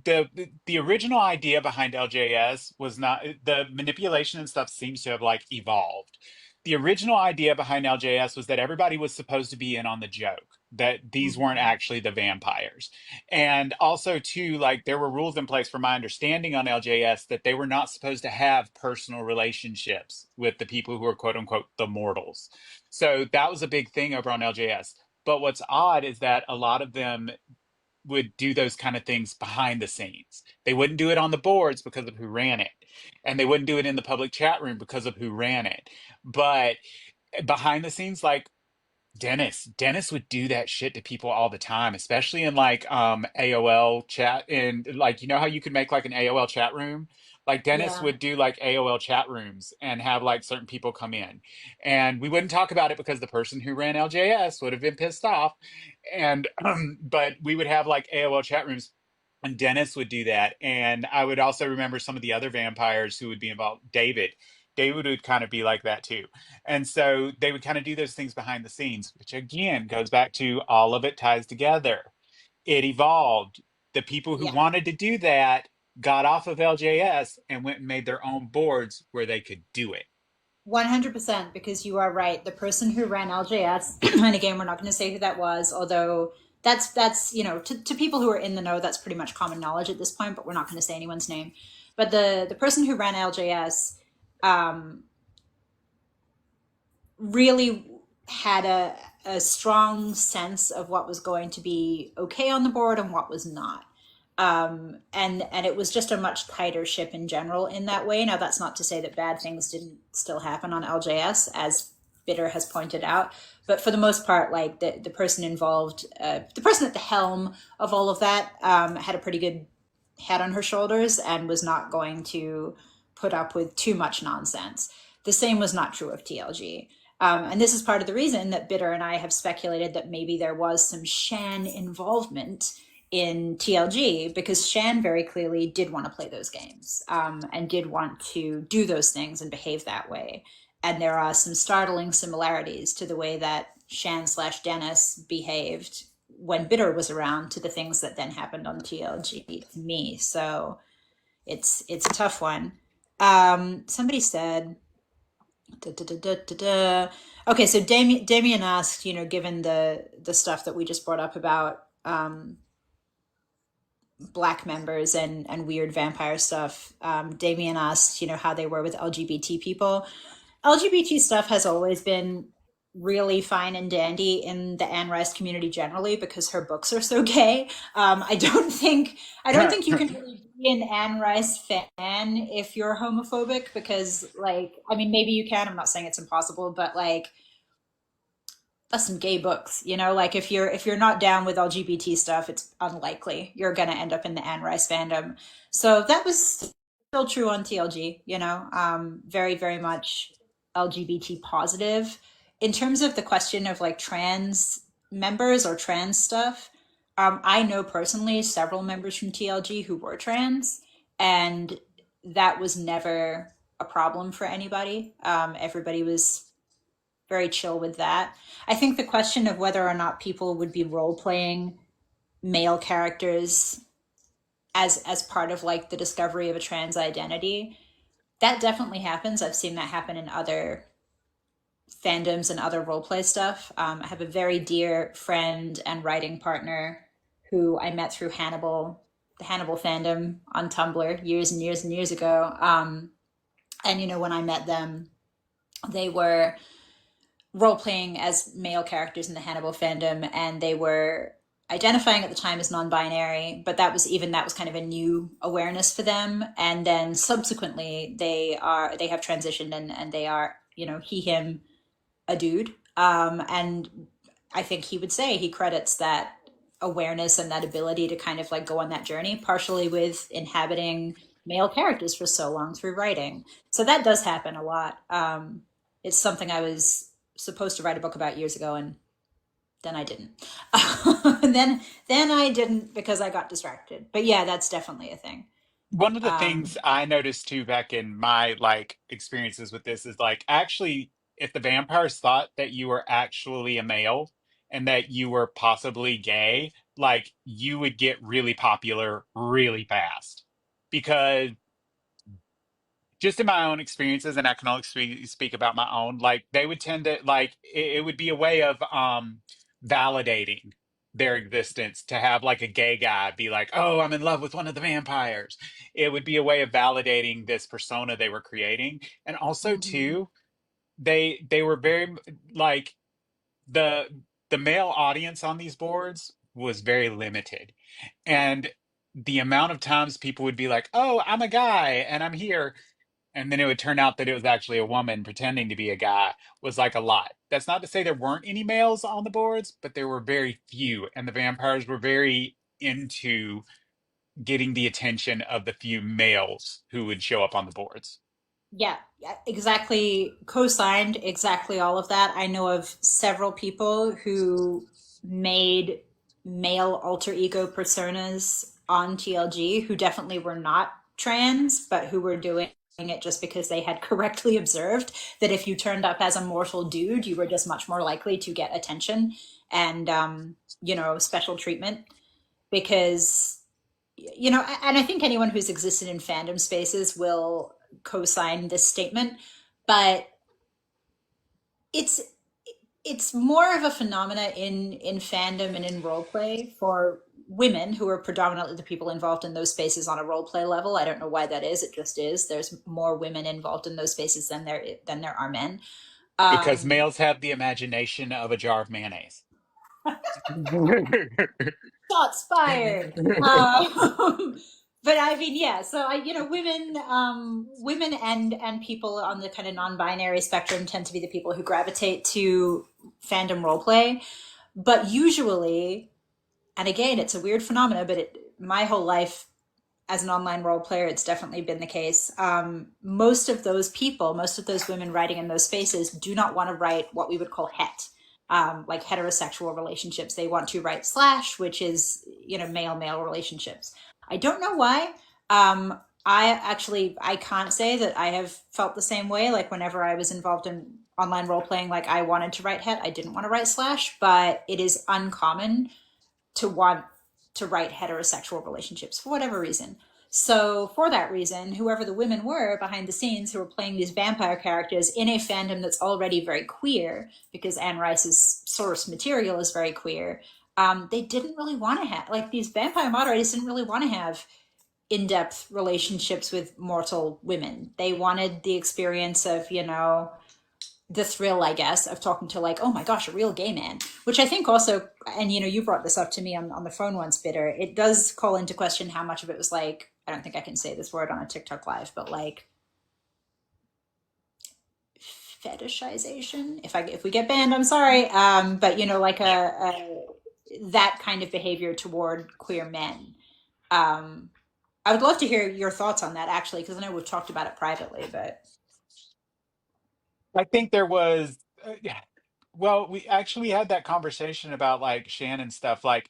The original idea behind LJS was not the manipulation and stuff seems to have like evolved. The original idea behind LJS was that everybody was supposed to be in on the joke, that these weren't Mhm. actually the vampires. And also, too, like there were rules in place, from my understanding on LJS, that they were not supposed to have personal relationships with the people who are quote unquote the mortals. So that was a big thing over on LJS. But what's odd is that a lot of them would do those kind of things behind the scenes. They wouldn't do it on the boards because of who ran it, and they wouldn't do it in the public chat room because of who ran it. But behind the scenes, like Dennis would do that shit to people all the time, especially in like AOL chat, and like how you could make like an AOL chat room? Like Dennis Yeah. would do like AOL chat rooms and have like certain people come in. And we wouldn't talk about it because the person who ran LJS would have been pissed off. And but we would have like AOL chat rooms, and Dennis would do that. And I would also remember some of the other vampires who would be involved. David would kind of be like that too. And so they would kind of do those things behind the scenes, which again goes back to all of it ties together. It evolved. The people who Yeah. wanted to do that got off of LJS and went and made their own boards where they could do it. 100%, because you are right. The person who ran LJS, and again, we're not going to say who that was, although that's to people who are in the know, that's pretty much common knowledge at this point, but we're not going to say anyone's name. But the person who ran LJS um, really had a strong sense of what was going to be okay on the board and what was not. And it was just a much tighter ship in general in that way. Now, that's not to say that bad things didn't still happen on LJS, as Bitter has pointed out. But for the most part, like the person involved, the person at the helm of all of that, had a pretty good head on her shoulders and was not going to put up with too much nonsense. The same was not true of TLG. And this is part of the reason that Bitter and I have speculated that maybe there was some Shan involvement in TLG, because Shan very clearly did want to play those games, and did want to do those things and behave that way. And there are some startling similarities to the way that Shan slash Dennis behaved when Bitter was around to the things that then happened on TLG to me. So it's a tough one. Somebody said, da, da, da, da, da, da. Okay, so Damien asked, given the stuff that we just brought up about black members and weird vampire stuff. Damien asked, how they were with LGBT people. LGBT stuff has always been really fine and dandy in the Anne Rice community generally, because her books are so gay. I don't think you can really be an Anne Rice fan if you're homophobic, because like, I mean, maybe you can. I'm not saying it's impossible, but like, that's some gay books, like if you're not down with LGBT stuff, it's unlikely you're gonna end up in the Anne Rice fandom. So that was still true on TLG, very, very much LGBT positive. In terms of the question of like trans members or trans stuff, I know personally several members from TLG who were trans, and that was never a problem for anybody. Everybody was very chill with that. I think the question of whether or not people would be role playing male characters as part of like the discovery of a trans identity, that definitely happens. I've seen that happen in other fandoms and other role play stuff. I have a very dear friend and writing partner who I met through the Hannibal fandom on Tumblr years and years and years ago. And when I met them, they were role playing as male characters in the Hannibal fandom, and they were identifying at the time as non-binary, but that was kind of a new awareness for them. And then subsequently, they have transitioned, and they are he him a dude. And I think he would say he credits that awareness and that ability to kind of like go on that journey partially with inhabiting male characters for so long through writing. So that does happen a lot. It's something I was supposed to write a book about years ago, and then I didn't. and then I didn't because I got distracted. But yeah, that's definitely a thing. One of the Um, things I noticed too back in my like experiences with this is like actually if the vampires thought that you were actually a male and that you were possibly gay, like you would get really popular really fast. Because just in my own experiences, and I can only speak about my own, like they would tend to like it would be a way of validating their existence to have like a gay guy be like, oh, I'm in love with one of the vampires. It would be a way of validating this persona they were creating. And also mhm. too, they were very like the the male audience on these boards was very limited. And the amount of times people would be like, oh, I'm a guy and I'm here, and then it would turn out that it was actually a woman pretending to be a guy, was like a lot. That's not to say there weren't any males on the boards, but there were very few, and the vampires were very into getting the attention of the few males who would show up on the boards. Yeah, yeah, exactly. Co-signed exactly all of that. I know of several people who made male alter ego personas on TLG who definitely were not trans, but who were doing it just because they had correctly observed that if you turned up as a mortal dude, you were just much more likely to get attention and special treatment because and I think anyone who's existed in fandom spaces will co-sign this statement, but it's it's more of a phenomena in fandom and in role play for women who are predominantly the people involved in those spaces on a role play level. I don't know why that is. It just is. There's more women involved in those spaces than there are men. Because Um, males have the imagination of a jar of mayonnaise. Shots fired. But I mean, yeah. So women and people on the kind of non-binary spectrum tend to be the people who gravitate to fandom roleplay. But usually, and again, it's a weird phenomena. But my whole life as an online role player, it's definitely been the case. Most of those people, most of those women writing in those spaces, do not want to write what we would call like heterosexual relationships. They want to write slash, which is male male relationships. I don't know why. I can't say that I have felt the same way. Like whenever I was involved in online role playing, like I wanted to write het, I didn't want to write slash, but it is uncommon to want to write heterosexual relationships for whatever reason. So, for that reason, whoever the women were behind the scenes who were playing these vampire characters in a fandom that's already very queer, because Anne Rice's source material is very queer, they didn't really want to have, like, these vampire moderators didn't really want to have in depth relationships with mortal women. They wanted the experience of, the thrill, I guess, of talking to like, oh my gosh, a real gay man, which I think also, and you brought this up to me on the phone once, Bitter. It does call into question how much of it was like, I don't think I can say this word on a TikTok live, but like fetishization. If we get banned, I'm sorry. But like Yeah. a that kind of behavior toward queer men. Um, I would love to hear your thoughts on that actually, because I know we've talked about it privately, but I think there was, yeah. Well, we actually had that conversation about like Shannon stuff. Like,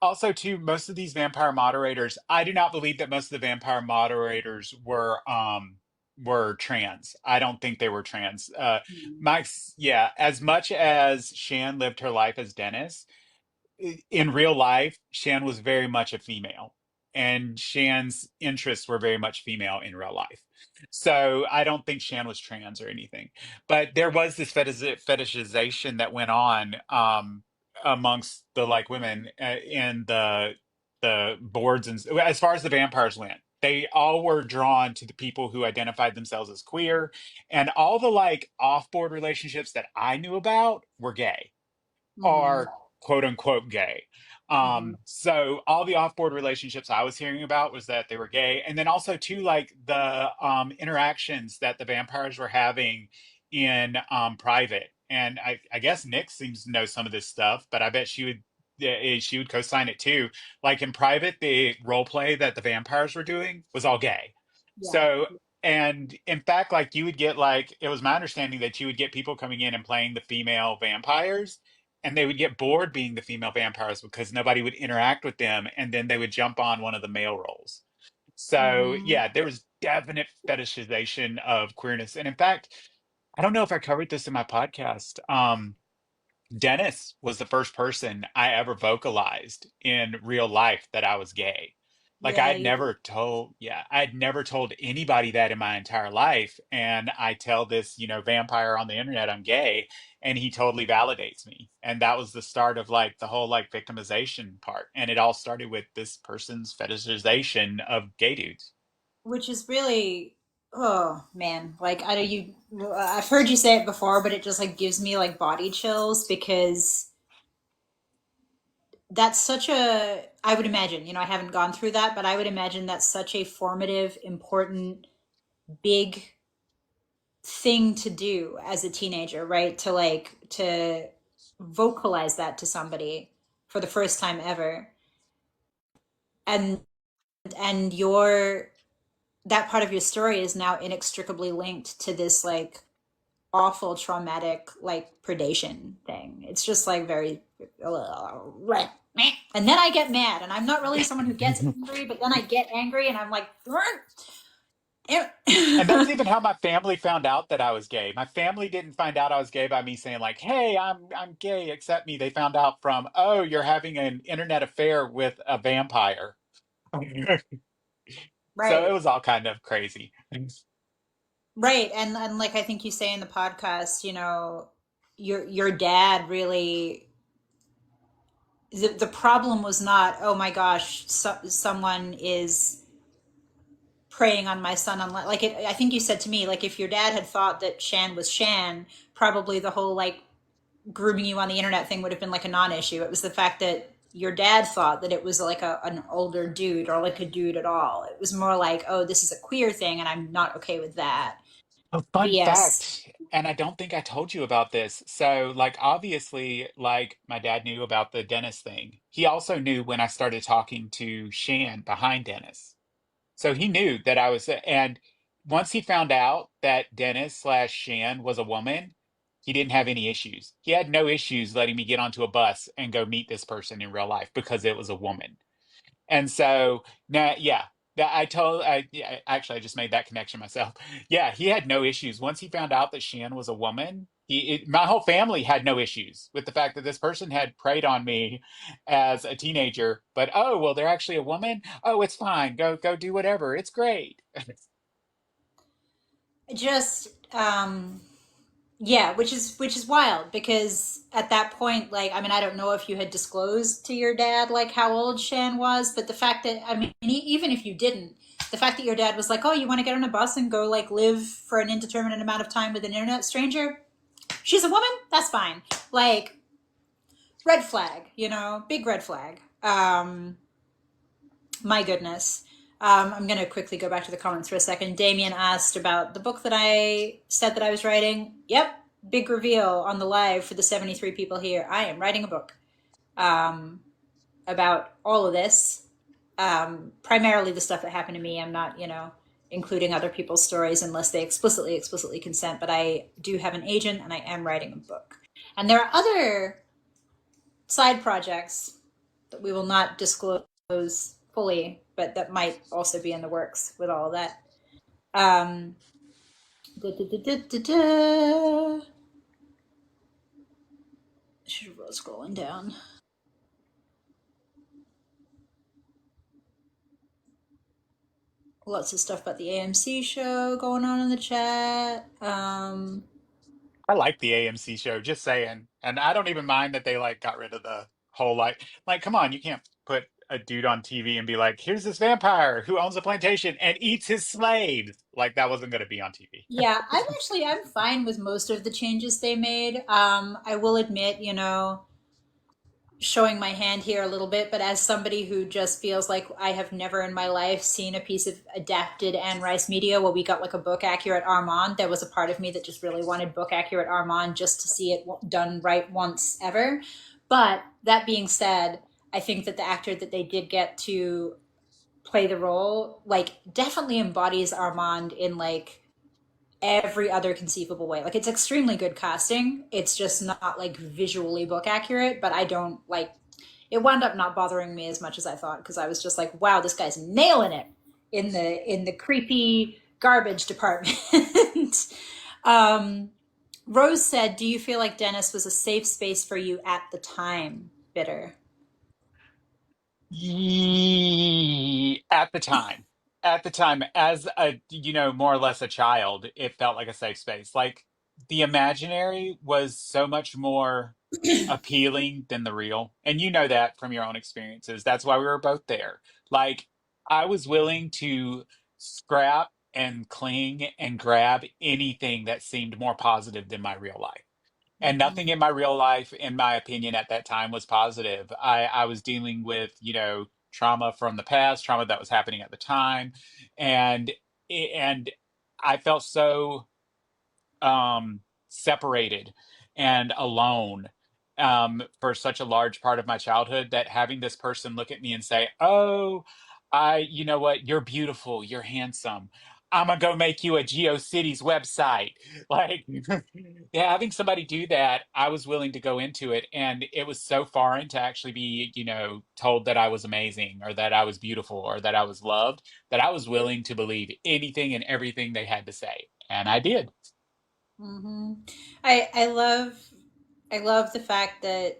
also, too, most of these vampire moderators, I do not believe that most of the vampire moderators were trans. I don't think they were trans. Yeah, as much as Shan lived her life as Dennis, in real life, Shan was very much a female, and Shan's interests were very much female in real life. So I don't think Shan was trans or anything. But there was this fetishization that went on amongst the like women in the boards, and as far as the vampires went. They all were drawn to the people who identified themselves as queer, and all the like off-board relationships that I knew about were gay mm-hmm. are quote unquote gay. Mm-hmm. So all the off-board relationships I was hearing about was that they were gay. And then also too, like the interactions that the vampires were having in private. and I guess Nick seems to know some of this stuff, but I bet she would co-sign it too. Like in private, the role play that the vampires were doing was all gay. Yeah. So, and in fact, like you would get like it was my understanding that you would get people coming in and playing the female vampires, and they would get bored being the female vampires because nobody would interact with them, and then they would jump on one of the male roles. So Mm, yeah, there was definite fetishization of queerness. And in fact, I don't know if I covered this in my podcast. Dennis was the first person I ever vocalized in real life that I was gay. Like yeah, you did. I had never told anybody that in my entire life. And I tell this, vampire on the internet I'm gay, and he totally validates me. And that was the start of like the whole like victimization part. And it all started with this person's fetishization of gay dudes. Which is really, oh man, like I know you, I've heard you say it before, but it just like gives me like body chills because that's such a, I would imagine, I haven't gone through that, but I would imagine that's such a formative, important, big thing to do as a teenager, right? To vocalize that to somebody for the first time ever. And your that part of your story is now inextricably linked to this like awful traumatic like predation thing. It's just like very and then I get mad and I'm not really someone who gets angry, but then I get angry and I'm like And that's even how my family found out that I was gay. My family didn't find out I was gay by me saying like, "Hey, I'm gay, accept me." They found out from, "Oh, you're having an internet affair with a vampire." So it right. was all kind of crazy. Right. And like I think you say in the podcast, your dad really the problem was not, oh my gosh, someone is preying on my son on like it, I think you said to me like if your dad had thought that Shan was Shan, probably the whole like grooming you on the internet thing would have been like a non-issue. It was the fact that your dad thought that it was like an older dude or like a dude at all. It was more like, oh, this is a queer thing and I'm not okay with that. A fun VS. fact, and I don't think I told you about this. So, like, obviously, like, my dad knew about the Dennis thing. He also knew when I started talking to Shan behind Dennis. So he knew that I was, and once he found out that Dennis slash Shan was a woman, he didn't have any issues. He had no issues letting me get onto a bus and go meet this person in real life because it was a woman. And so now, yeah, that actually, I just made that connection myself. Yeah, he had no issues. Once he found out that Shan was a woman, my whole family had no issues with the fact that this person had preyed on me as a teenager. But oh, well, they're actually a woman. Oh, it's fine. Go do whatever. It's great. Just yeah, which is wild because at that point, like, I mean, I don't know if you had disclosed to your dad like how old Shan was, but the fact that, I mean, even if you didn't, the fact that your dad was like, "Oh, you want to get on a bus and go like live for an indeterminate amount of time with an internet stranger? She's a woman. That's fine." Like, red flag, big red flag. My goodness. I'm going to quickly go back to the comments for a second. Damien asked about the book that I said that I was writing. Yep, big reveal on the live for the 73 people here. I am writing a book um, about all of this. Primarily the stuff that happened to me. I'm not, including other people's stories unless they explicitly consent. But I do have an agent and I am writing a book. And there are other side projects that we will not disclose fully, but that might also be in the works with all of that. Um, da, da, da, da, da, da. Scrolling down. Lots of stuff about the AMC show going on in the chat. I like the AMC show, just saying. And I don't even mind that they like got rid of the whole like come on, you can't put a dude on TV and be like, here's this vampire who owns a plantation and eats his slaves. Like that wasn't going to be on TV. Yeah, I'm fine with most of the changes they made. I will admit, showing my hand here a little bit, but as somebody who just feels like I have never in my life seen a piece of adapted Anne Rice media where we got like a book accurate Armand, there was a part of me that just really wanted book accurate Armand just to see it done right once ever. But that being said, I think that the actor that they did get to play the role like definitely embodies Armand in like every other conceivable way. Like it's extremely good casting. It's just not like visually book accurate, but I don't like it wound up not bothering me as much as I thought because I was just like, wow, this guy's nailing it in the creepy garbage department. um, Rose said, "Do you feel like Dennis was a safe space for you at the time?" Bitter. At the time, as a, more or less a child, it felt like a safe space. Like the imaginary was so much more appealing than the real. And you know that from your own experiences. That's why we were both there. Like I was willing to scrap and cling and grab anything that seemed more positive than my real life. And nothing Mm-hmm. in my real life, in my opinion, at that time was positive. I was dealing with, trauma from the past, trauma that was happening at the time. And and I felt so separated and alone for such a large part of my childhood that having this person look at me and say, "Oh, you know what? You're beautiful. You're handsome. I'm gonna go make you a GeoCities website." Like, yeah, having somebody do that, I was willing to go into it, and it was so foreign to actually be, told that I was amazing or that I was beautiful or that I was loved that I was willing to believe anything and everything they had to say, and I did. Mm-hmm. I love the fact that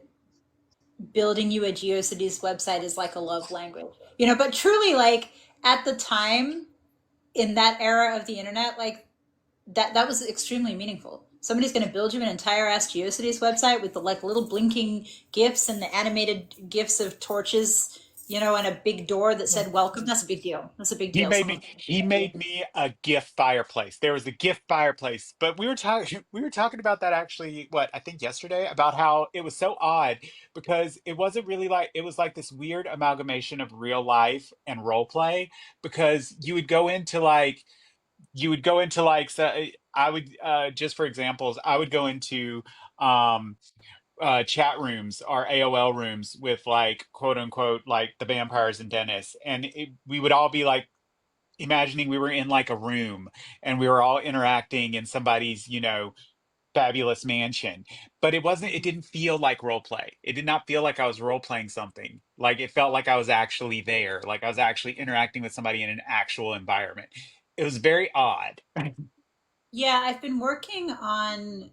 building you a GeoCities website is like a love language, but truly, like at the time in that era of the internet, like that was extremely meaningful. Somebody's going to build you an entire ass GeoCities website with the like little blinking gifs and the animated gifs of torches, and a big door that said welcome. That's a big deal. That's a big He deal. made me Someone he made me a gift fireplace. There was a gift fireplace. But we were talking we were talking about that actually, what, I think yesterday, about how it was so odd because it wasn't really like it was like this weird amalgamation of real life and role play because you would go into like so I would just for examples, I would go into um chat rooms or AOL rooms with like quote unquote like the vampires and Dennis, and we would all be like imagining we were in like a room and we were all interacting in somebody's, fabulous mansion. But it didn't feel like role play. It did not feel like I was role playing something. Like it felt like I was actually there, like I was actually interacting with somebody in an actual environment. It was very odd. Yeah, I've been working on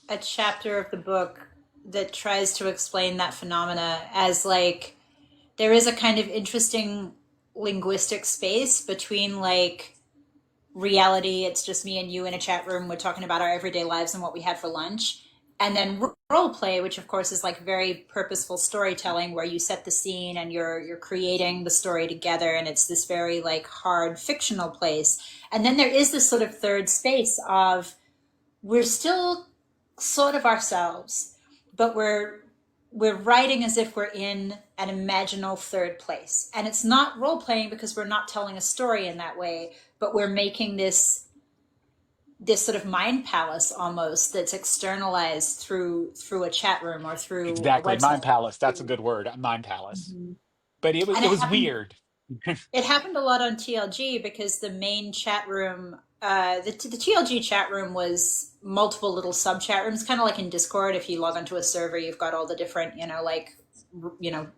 a chapter of the book that tries to explain that phenomena as like there is a kind of interesting linguistic space between like reality, it's just me and you in a chat room, we're talking about our everyday lives and what we had for lunch, and then role play, which of course is like very purposeful storytelling where you set the scene and you're creating the story together, and it's this very like hard fictional place. And then there is this sort of third space of we're still sort of ourselves, but we're writing as if we're in an imaginal third place. And it's not role playing because we're not telling a story in that way, but we're making this sort of mind palace almost that's externalized through a chat room or through a Exactly. Mind website. Palace. That's a good word. Mind Palace. Mhm. But it was And it it was happened weird. it happened a lot on TLG because the main chat room, the TLG chat room was multiple little sub chat rooms, kind of like in Discord. If you log onto a server, you've got all the different, like,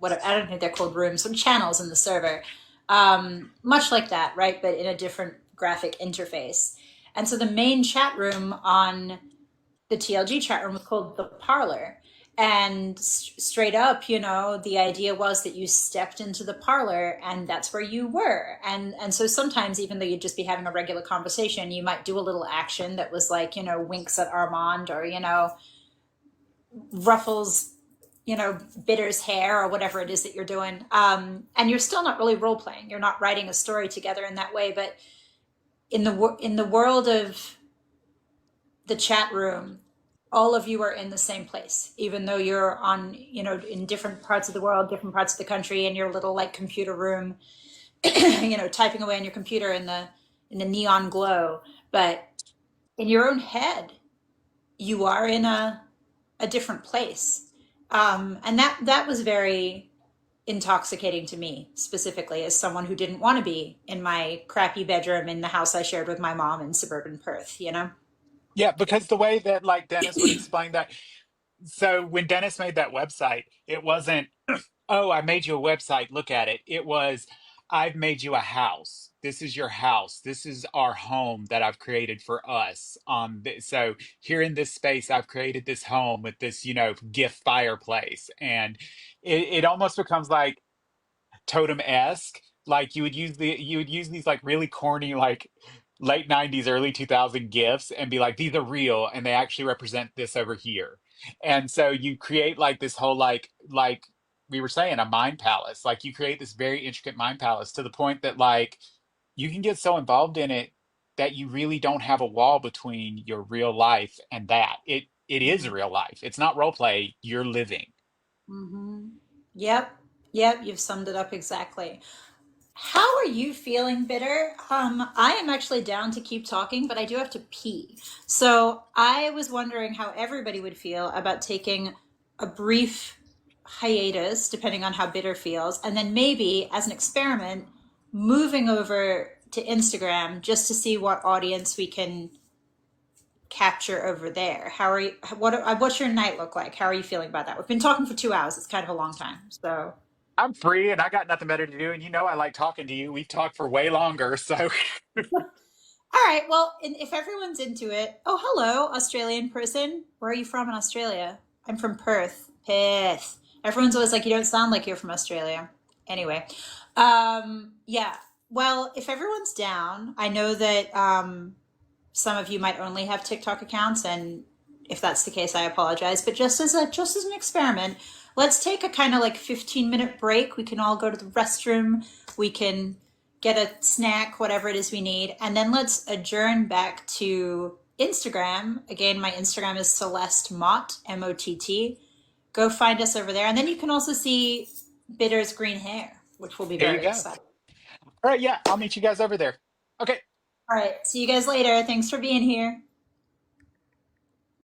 what I don't think they're called rooms, some channels in the server, much like that, right? But in a different graphic interface. And so the main chat room on the TLG chat room was called the parlor. And straight up, the idea was that you stepped into the parlor and that's where you were. And so sometimes, even though you'd just be having a regular conversation, you might do a little action that was like, winks at Armand or, ruffles, Bitter's hair or whatever it is that you're doing. And you're still not really role playing. You're not writing a story together in that way. But in the world of the chat room, all of you are in the same place, even though you're on, in different parts of the world, different parts of the country, in your little like computer room, typing away on your computer in the neon glow. But in your own head, you are in a different place. And that was very intoxicating to me, specifically as someone who didn't want to be in my crappy bedroom in the house I shared with my mom in suburban Perth. Yeah, because the way that like Dennis would explain that. So when Dennis made that website, it wasn't, oh, I made you a website, look at it. It was, I've made you a house. This is your house. This is our home that I've created for us. So here in this space, I've created this home with this, gift fireplace. And it almost becomes like totem-esque. Like you would use these like really corny like late 90s early 2000 gifs and be like these are real and they actually represent this over here. And so you create like this whole like we were saying a mind palace. Like you create this very intricate mind palace to the point that like you can get so involved in it that you really don't have a wall between your real life and that. It is real life. It's not role play, you're living. Mm-hmm. Yep. Yep. You've summed it up exactly. How are you feeling, Bitter? I am actually down to keep talking, but I do have to pee. So I was wondering how everybody would feel about taking a brief hiatus, depending on how Bitter feels, and then maybe as an experiment, moving over to Instagram just to see what audience we can capture over there. How are you? What's your night look like? How are you feeling about that? We've been talking for 2 hours. It's kind of a long time. So. I'm free and I got nothing better to do. And I like talking to you. We've talked for way longer. So All right. Well, if everyone's into it, oh, hello, Australian person. Where are you from in Australia? I'm from Perth. Perth. Everyone's always like, you don't sound like you're from Australia. Anyway, yeah. Well, if everyone's down, I know that some of you might only have TikTok accounts, and if that's the case, I apologize. But just as an experiment, let's take a kind of like 15-minute break. We can all go to the restroom. We can get a snack, whatever it is we need, and then let's adjourn back to Instagram. Again, my Instagram is Celeste Mott, Mott. Go find us over there, and then you can also see Bitter's green hair, which will be there you very go. exciting. All right. Yeah. I'll meet you guys over there. Okay. All right. See you guys later. Thanks for being here.